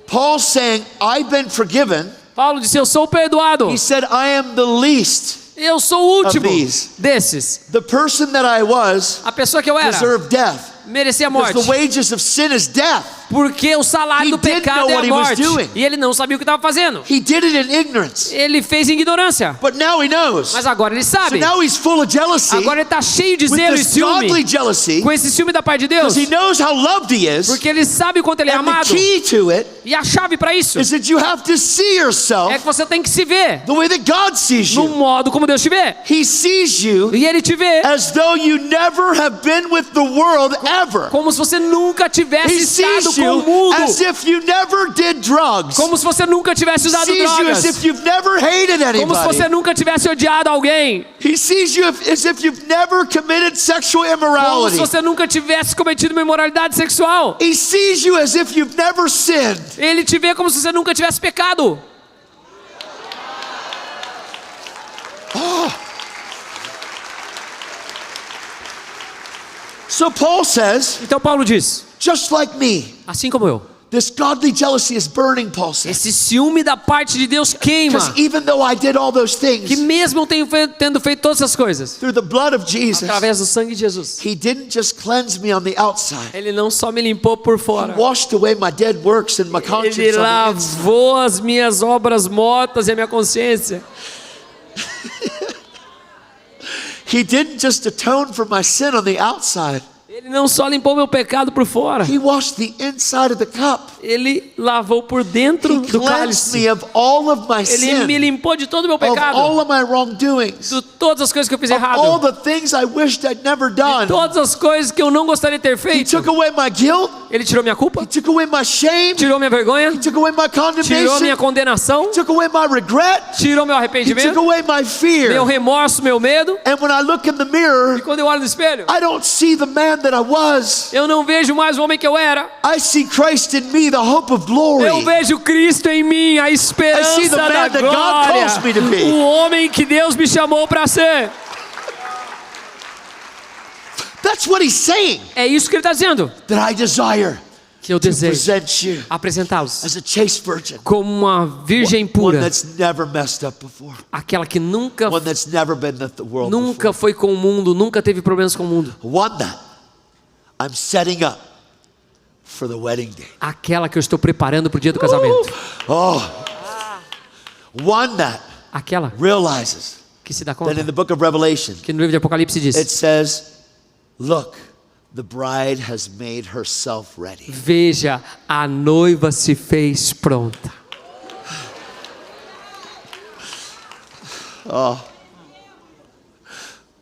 Paul's saying, I've been forgiven. Paulo disse, eu sou perdoado, He said, I am the least. eu sou o último Of these. desses. The person that I was A pessoa que eu era deserved death. merecia a Because morte, the wages of sin is death. Porque o salário He do didn't pecado know é a what he was morte. doing. E ele não sabia o que estava fazendo. He did it in ignorance. Ele fez em ignorância. But now he knows. Mas agora ele So sabe. now he's full of jealousy. Agora ele está cheio de With zelo e this godly ciúme. jealousy. Com esse ciúme da parte de Deus. Because he knows how loved he is. Porque ele sabe o quanto ele é And the amado. key to it E a chave para isso is that you have to see yourself é que você tem que se ver the way that God sees no you. modo como Deus te vê. He sees you E ele te vê as though you never have been with the world ever. como se você nunca tivesse He estado sees com o you mundo. as if you never did drugs. Como se você nunca tivesse usado Sees you as drogas. if you've never hated Como se anybody. você nunca tivesse odiado alguém. He sees you as if you've never committed sexual Como se immorality. você nunca tivesse cometido uma imoralidade sexual. He sees you as if you've never sinned. Ele te vê como se você nunca tivesse pecado. So Paul says, Então Paulo diz, just like me, assim como eu, this godly jealousy is burning, Paul says. esse ciúme da parte de Deus queima. Because even though I did all those Que things mesmo eu tendo feito todas essas coisas, through the blood of Jesus, através do sangue de Jesus, he didn't just cleanse me on the outside. Ele não só me limpou por fora. Washed away my dead works and my Ele conscience on the inside. lavou as minhas obras mortas e a minha consciência. He didn't just atone for my sin on the outside. Ele não só limpou meu pecado por fora. He washed the inside of the cup. Ele lavou por dentro He do cleansed cálice. me of all of my Ele me sin, limpou de todo o meu of all pecado. of my wrongdoings, De todas as coisas que eu fiz of all errado. the things I wished I'd never done. Todas as coisas que eu não gostaria de ter He feito. took away my guilt. Ele tirou minha culpa. He took away my shame. Tirou minha vergonha. He took away my Tirou minha condemnation. condenação. Took away my regret. Tirou meu He took arrependimento. away my Meu fear. remorso, meu medo. And when I look in the mirror, E quando eu olho no espelho, I don't see the man that I was. eu não vejo mais o homem que eu era. I see Christ in me, the hope of glory. Eu vejo Cristo em mim, a I see the esperança man da that God glória. calls me to be. O homem que Deus me chamou para ser. That's what he's saying. É isso que ele está dizendo. That I desire Que eu to desejo present you apresentá-los as a chaste virgin. como uma virgem One pura. that's never messed up before. Aquela que nunca One that's never been with the world Nunca foi com o mundo, nunca teve problemas com o mundo. before. One that I'm setting up for the wedding day. Aquela que eu estou preparando para o dia do casamento. Oh. One that Aquela realizes que se dá that in conta the book of Revelation, que no livro de Apocalipse it diz: says, look, the bride has made herself ready. Veja, a noiva se fez pronta.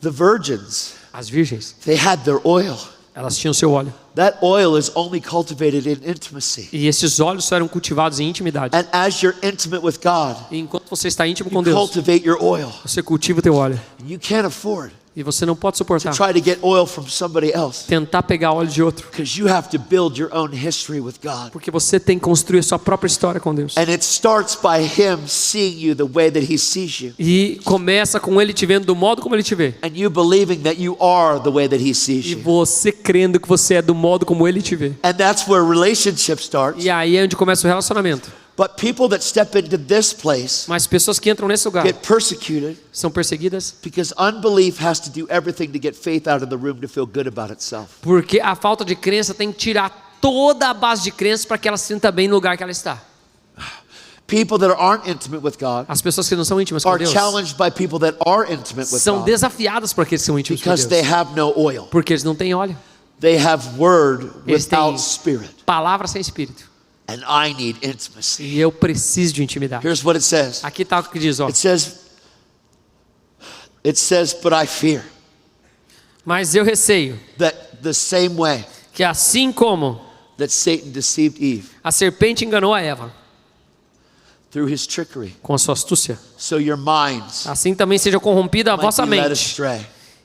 The virgins, As virgens, they had their oil. elas tinham seu óleo. That oil is only cultivated in intimacy. E esses óleos só eram cultivados em intimidade. And as you're intimate with God, E enquanto você está íntimo you com Deus, cultivate your oil. você cultiva o teu óleo. You can't afford E você não pode to suportar try to get oil from somebody else tentar pegar óleo de outro. because you have to build your own history with God. Porque você tem que construir a sua própria história com Deus. And it starts by Him seeing you the way that He sees you. E começa com Ele te vendo do modo como Ele te vê. And you believing that you are the way that He sees E you. você crendo que você é do modo como Ele te vê. And that's where relationship starts. E aí é onde começa o relacionamento. But people that step into this place Mas pessoas que entram nesse lugar get persecuted são perseguidas because unbelief has to do everything to get faith out of the room to feel good about itself. porque a falta de crença tem que tirar toda a base de crença para que ela se sinta bem no lugar que ela está. People that aren't intimate with God As pessoas que não são íntimas com are Deus challenged by people that are intimate with são God desafiadas por aqueles que são íntimos com because they Deus. have no oil. Porque eles não têm óleo. They have word Eles têm without spirit. palavra sem espírito. And I need intimacy. E eu preciso de intimidade. Here's what it says. Aqui está o que diz, ó. It says, but I fear Mas eu receio that the same way que assim como that Satan deceived Eve a serpente enganou a Eva through his trickery, com a sua astúcia, so your minds assim também seja corrompida a might vossa be led mente astray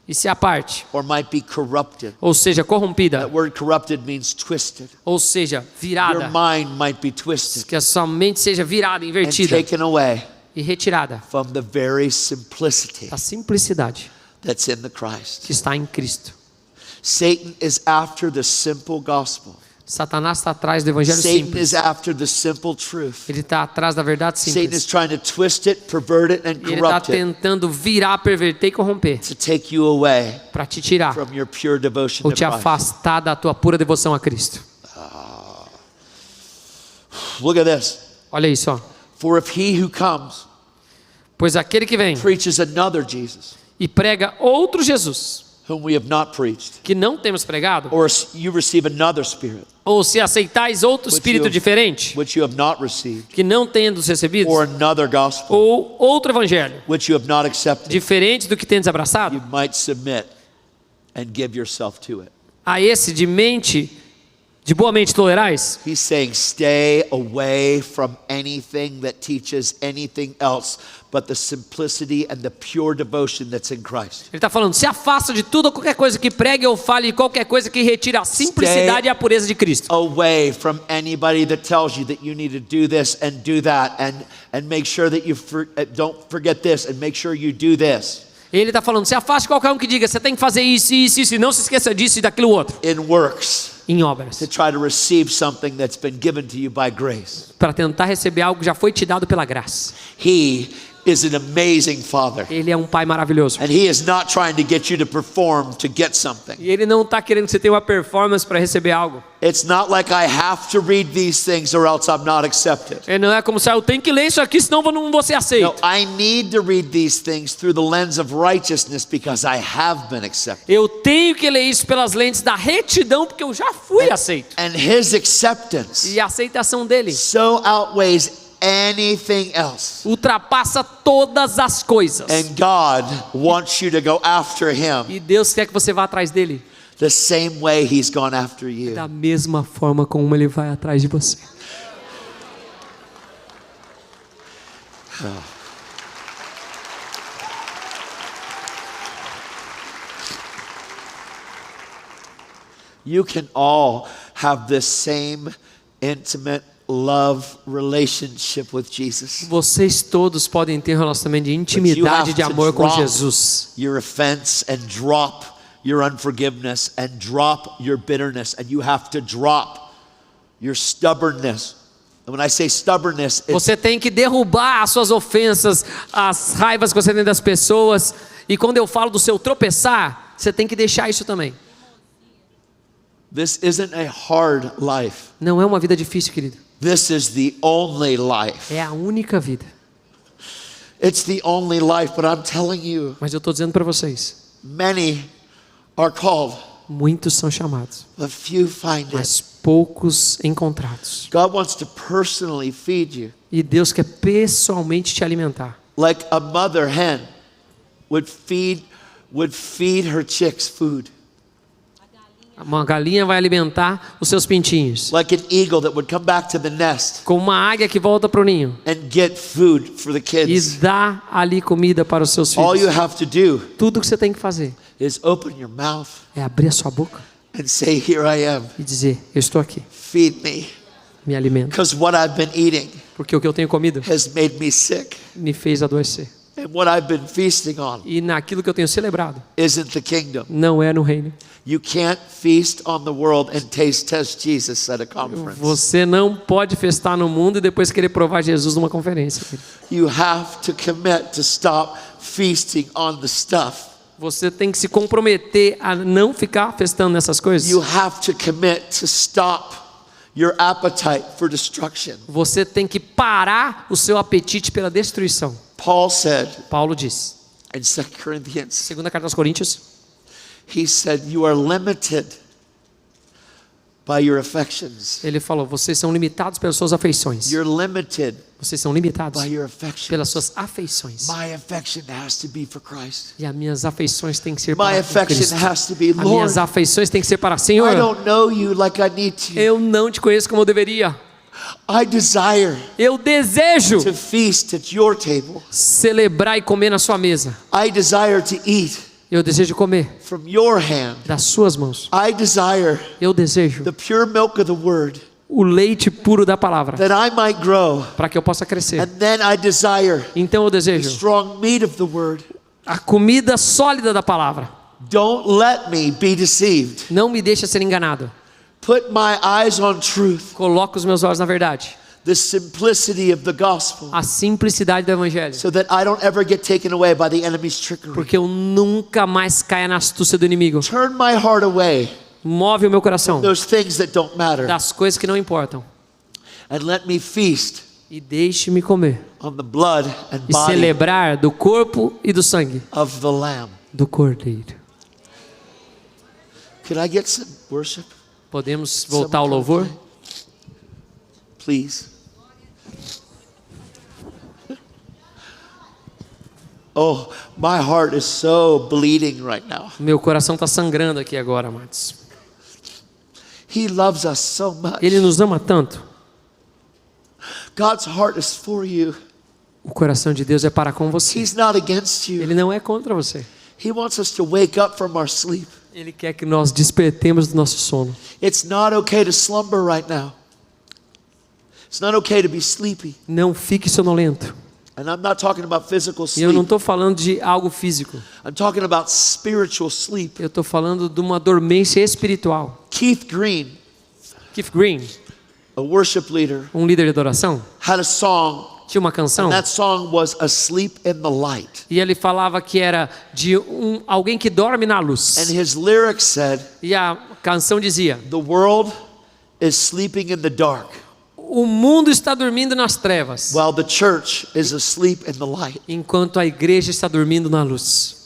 e se aparte, or might be corrupted. ou seja, corrompida, That word corrupted means twisted. ou seja, Your virada, mind might be twisted que a sua mente seja virada, and invertida taken away e retirada from the very simplicity da simplicidade that's in the Christ. que está em Cristo. Satan is after the simple gospel. Satanás está atrás do evangelho Satan simples. is after the simple truth. Ele está atrás da verdade Satan is simples. trying to twist it, pervert it, and E ele está corrupt it tentando virar, perverter e corromper to take you away para te tirar from your pure devotion ou to te Christ. afastar da tua pura devoção a Cristo. Look at this. Olha isso, ó. For if he who comes Pois aquele que vem preaches another Jesus, e prega outro Jesus, whom we have not preached, que não temos pregado, or you receive another spirit, ou se aceitais outro espírito diferente, which you have not received, que não tendes recebido, or another gospel, ou outro evangelho, which you have not accepted, diferente do que tendes abraçado, you might submit and give yourself to it. a esse de boa mente tolerais. He's saying, stay away from anything that teaches anything else but the simplicity and the pure devotion that's in Christ. Ele está falando, se afasta de tudo ou qualquer coisa que pregue ou fale, qualquer coisa que retire a simplicidade e a pureza de Cristo. Away from anybody that tells you that you need to do this and do that and make sure that you don't forget this and make sure you do this. Ele está falando, se afaste de qualquer um que diga, você tem que fazer isso, isso, isso, e não se esqueça disso e daquilo outro. In works, Em obras, to try to receive something that's been given to you by grace. para tentar receber algo que já foi te dado pela graça. He is an amazing Father. Ele é um pai maravilhoso. And He is not trying to get you to perform to get something. E ele não está querendo que você tenha uma performance para receber algo. It's not like I have to read these things or else I'm not accepted. E não é como se eu tenho que ler isso aqui, senão eu não vou ser aceito. No, I need to read these things through the lens of righteousness because I have been accepted. Eu tenho que ler isso pelas lentes da retidão, porque eu já fui aceito. And His acceptance E a aceitação dele so outweighs anything else. ultrapassa todas as coisas. And God wants you to go after Him E Deus quer que você vá atrás dele the same way He's gone after you. da mesma forma como ele vai atrás de você. You can all have this same intimate love relationship with Jesus. Vocês todos podem ter um relacionamento de But you intimidade, have de to amor com drop Jesus. your offense and drop your unforgiveness and drop your bitterness, and you have to drop your stubbornness. And when I say stubbornness, it's Você tem que derrubar as suas ofensas, as raivas que você tem das pessoas. E quando eu falo do seu tropeçar, você tem que deixar isso também. this isn't a hard life. Não é uma vida difícil, querido. This is the only life. É a única vida. It's the only life, but I'm telling you, Mas eu estou dizendo para vocês, many are called, muitos são chamados, but few find mas it. poucos encontrados. God wants to personally feed you. E Deus quer pessoalmente te alimentar. Like a mother hen would feed her chicks food. Uma galinha vai alimentar os seus pintinhos, Like an eagle that would come back to the nest como uma águia que volta para o ninho and get food for the e kids. dá ali comida para os seus All you filhos. have to do Tudo que você tem que fazer is open your mouth é abrir a sua boca and say, here I am, e dizer, eu estou aqui, feed me. me alimenta. Because what I've been eating Porque o que eu tenho comido has made me sick. me fez adoecer. And what I've been feasting on E naquilo que eu tenho celebrado, isn't the kingdom. não é no reino. You can't feast on the world and test Jesus at a conference. Você não pode festar no mundo e depois querer provar Jesus numa conferência. You have to commit to stop feasting on the stuff. Você tem que se comprometer a não ficar festando nessas coisas. You have to commit to stop your appetite for destruction. Você tem que parar o seu apetite pela destruição. Paul said Paulo diz, in 2 Corinthians, segunda carta aos Coríntios, he said, you are limited by your affections. ele falou, vocês são limitados pelas suas afeições. You're limited Vocês são limitados by your pelas affections. suas afeições. My affection has to be for Christ. E as minhas afeições têm que ser My para affection Cristo. has to be, As Lord, minhas afeições têm que ser para I Senhor. don't know you like I need to. Eu não te conheço como eu deveria. I desire Eu desejo to feast at your table. celebrar e comer na sua mesa. I desire to eat Eu desejo comer from your hand. das suas mãos. I desire Eu desejo the pure milk of the word o leite puro da palavra that I might grow. para que eu possa crescer. And then I desire Então eu the desejo strong meat of the word. a comida sólida da palavra. Don't let me be deceived. Não me deixa ser enganado. Put my eyes on truth, Coloca os meus olhos na verdade. the simplicity of the gospel, A simplicidade do evangelho. so that I don't ever get taken away by the enemy's trickery. Porque eu nunca mais caia na astúcia do inimigo. Turn my heart away Move o meu coração those things that don't matter, das coisas que não importam. And let me feast e deixe-me comer on the blood and e body celebrar do corpo e do sangue of the Lamb. do Cordeiro. Could I get some worship? Podemos voltar ao louvor? Please. Oh, my heart is so bleeding right now. Meu coração está sangrando aqui agora, amados. He loves us so much. Ele nos ama tanto. God's heart is for you. O coração de Deus é para com você. He's not against you. Ele não é contra você. He wants us to wake up from our sleep. Ele quer que nós despertemos do nosso sono. It's not okay to slumber right now. It's not okay to be sleepy. Não fique sonolento. And I'm not talking about physical E eu não sleep. estou falando de algo físico. I'm talking about spiritual sleep. Eu estou falando de uma dormência espiritual. Keith Green, Keith Green, a worship leader, líder de adoração, had a song, tinha uma canção and that song was Asleep in the Light. e ele falava que era de alguém que dorme na And luz. his lyrics said, E a canção dizia: the world is sleeping in the dark, o mundo está dormindo nas trevas, while the church is asleep in the light. enquanto a igreja está dormindo na luz.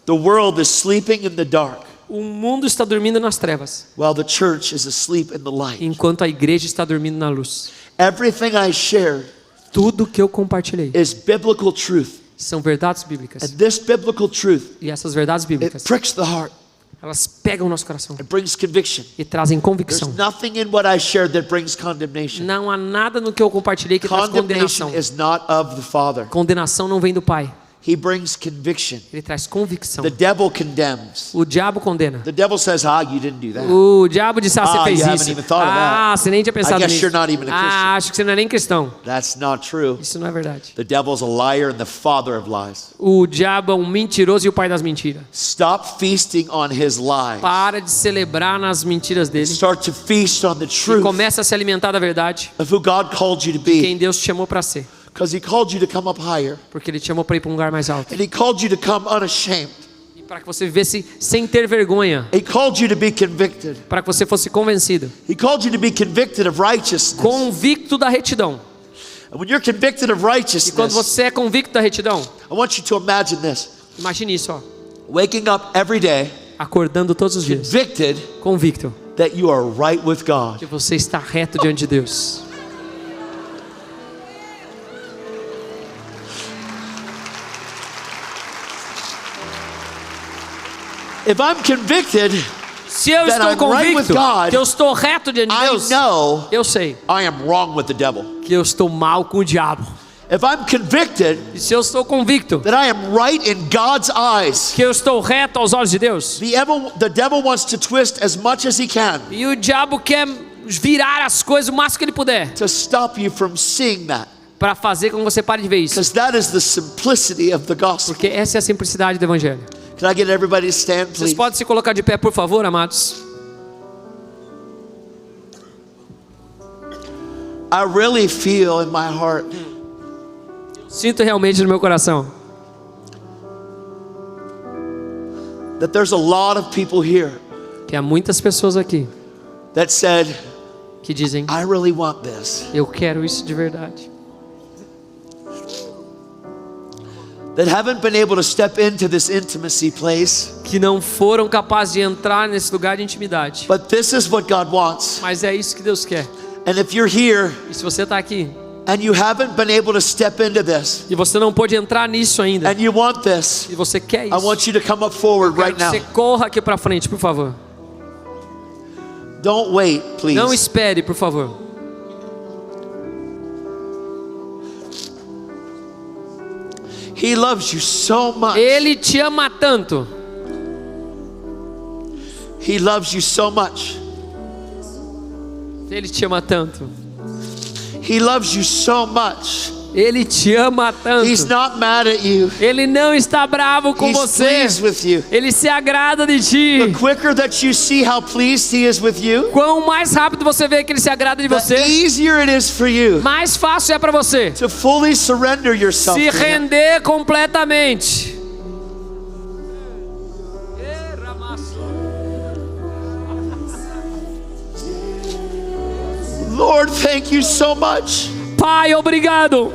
The world is sleeping in the dark, O mundo está dormindo nas trevas, while the church is asleep in the light. enquanto a igreja está dormindo na luz. Everything I shared Tudo que eu compartilhei is biblical truth. são verdades bíblicas. And this biblical truth, E essas verdades it bíblicas, pricks the heart. elas pegam o nosso coração It brings conviction. e trazem There's convicção. nothing in what I shared that brings condemnation. Não há nada no que eu compartilhei que traz Condemnation condenação. is not of the Father. Condenação não vem do Pai. He brings conviction. Ele traz convicção. The devil condemns. O diabo condena. The devil says, you didn't do that. O diabo disse: você Ah, fez you haven't isso. even thought of that. Você nem tinha pensado I guess nisso. you're not even a Christian. Acho que você não é nem cristão. That's not true. Isso não é verdade. The devil's a liar and the father of lies. O diabo é um mentiroso e o pai das mentiras. Stop feasting on his lies. Para de celebrar nas mentiras dele Start to feast on the e truth começa a se alimentar da verdade, of who God called you to quem be. Deus te chamou para ser. Because he called you to come up higher. Porque Ele te chamou para ir para um lugar mais alto. And he called you to come unashamed. E para que você vivesse sem ter vergonha. He called you to be convicted. Para que você fosse convencido. He called you to be convicted of righteousness. Convicto da retidão. And when you're convicted of E quando righteousness, você é convicto da retidão, I want you to imagine this. imagine isso, ó. Waking up every day, Acordando todos os dias, convicted convicto that you are right with God. que você está reto diante de Deus. If I'm convicted, Se eu that estou I'm right with convicto God, que eu estou reto diante de I Deus, know eu sei I am wrong with the devil. que eu estou mal com o diabo. If I'm convicted E se eu estou convicto that I am right in God's eyes, que eu estou reto aos olhos de Deus, the devil wants to twist as much as he can e o diabo quer virar as coisas o máximo que ele puder to stop you from seeing that. para fazer com que você pare de ver isso, Because that is the simplicity of the gospel. porque essa é a simplicidade do evangelho. Can I get everybody to stand, Vocês please? podem se colocar de pé, por favor, amados? I really feel in my heart Sinto realmente no meu coração that there's a lot of people here que há muitas pessoas aqui that said, que dizem: I really want this. eu quero isso de verdade. That haven't been able to step into this intimacy place. Que não foram capazes de entrar nesse lugar de intimidade. But this is what God wants. Mas é isso que Deus quer. And if you're here E se você está aqui and you haven't been able to step into this e você não pôde entrar nisso ainda, and you want this, e você quer I isso, want you to come up forward quero right que você now. corra aqui para frente, por favor. Don't wait, please. Não espere, por favor. He loves you so much. Ele te ama tanto. He loves you so much. Ele te ama tanto. He loves you so much. Ele te ama tanto. He's not mad at you. Ele não está bravo com He's você. pleased with you. Ele se agrada de The ti. quicker that you see how pleased he is with you, Quanto mais rápido você vê que ele se agrada de the você, easier it is for you mais fácil é para você to fully surrender yourself se to him. render completamente. Lord, thank you so much. Pai, obrigado.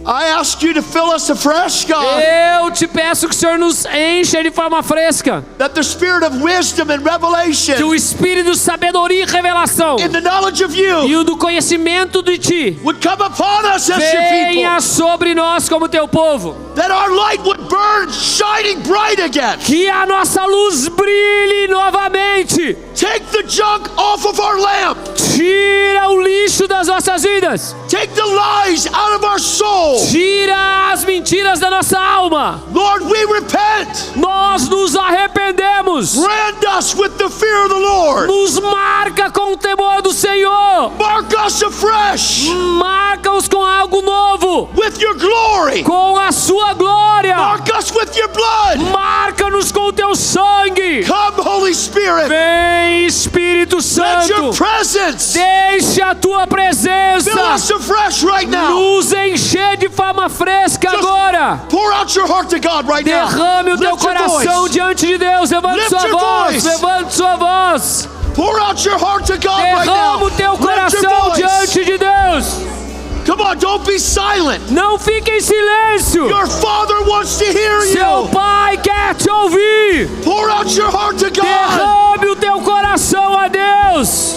I ask you to fill us afresh, God. Eu te peço que o Senhor nos encha de forma fresca. That the spirit of wisdom and Que revelation o espírito de sabedoria e revelação in the knowledge of you e o do conhecimento de Ti would come upon us as your people. venha sobre nós como Teu povo. That our light would burn shining bright again. Que a nossa luz brilhe novamente. Take the junk off of our lamp. Tira o lixo das nossas vidas. Take the lies out of our soul. Tira as mentiras da nossa alma. Lord, we repent. Nós nos arrependemos. Brand us with the fear of the Lord. Nos marca com o temor do Senhor. Mark us afresh Marca-os com algo novo. with your glory. Com a sua glória. Mark us with your blood. Marca-nos com o teu sangue. Come, Holy Spirit. Vem, Espírito Let your Santo. presence Deixa a tua fill presença us afresh right now. nos encher de forma fresca Just agora. pour out your heart to God right now. Derrame o teu Lift your coração voice. diante de Deus. Levante Lift sua your voz. voice. Levante sua voz. Pour out your heart to God right now. Derrama o teu Lift your coração voice. diante de Deus. Come on, don't be silent. Não fique em silêncio. Your Father wants to hear Seu you. Pai quer te ouvir. Pour out your heart to God. Derrame o teu coração a Deus.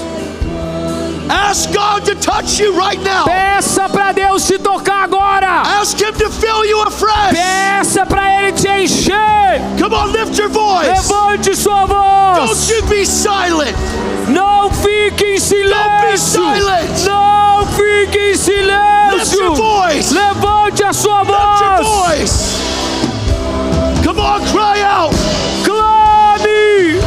Ask God to touch you right now. Peça para Deus te tocar agora. Ask Him to fill you afresh. Peça para Ele te encher. Come on, lift your voice. Levante sua Don't voz. you be silent. Não fique em Don't be silêncio. silent. Não fique em Lift your silêncio. voice. Levante a sua Lift your voz. voice. Come on, cry out. Clame.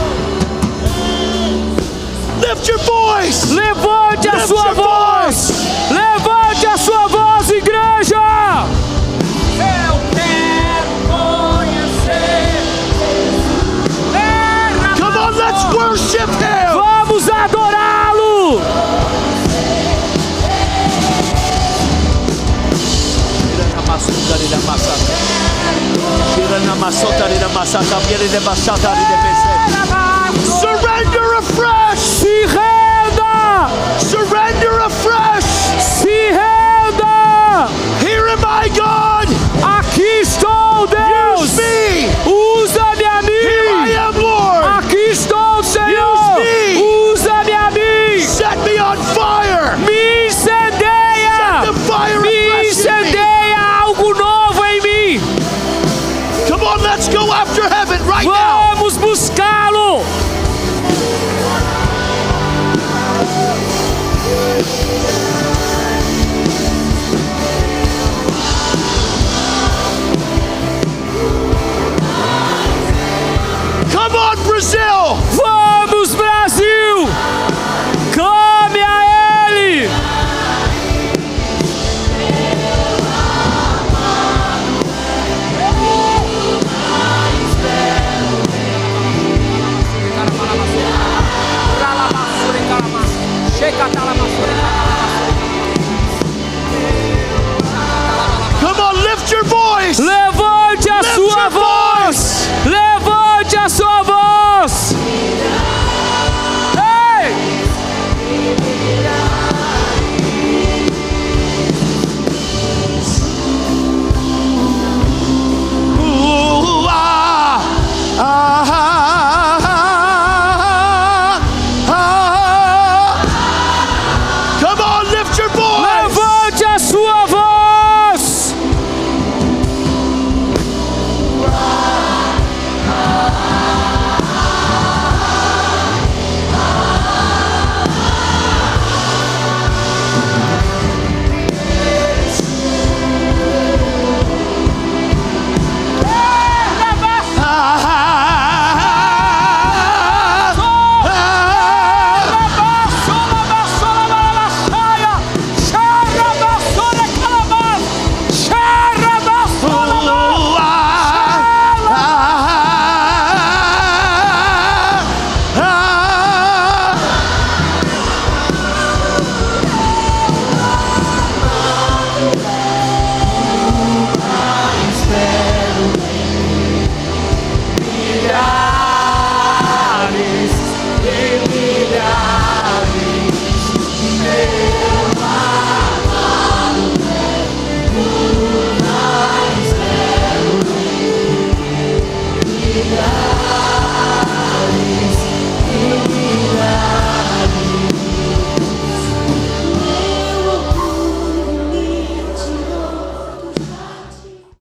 Lift your voice. Levante a Lift sua your voz. Levante a sua voz, igreja. Eu quero conhecer. Come on, let's worship Him. Vamos adorá-lo. Surrender afresh. Se renda. Surrender afresh. Se renda. Here am I, God.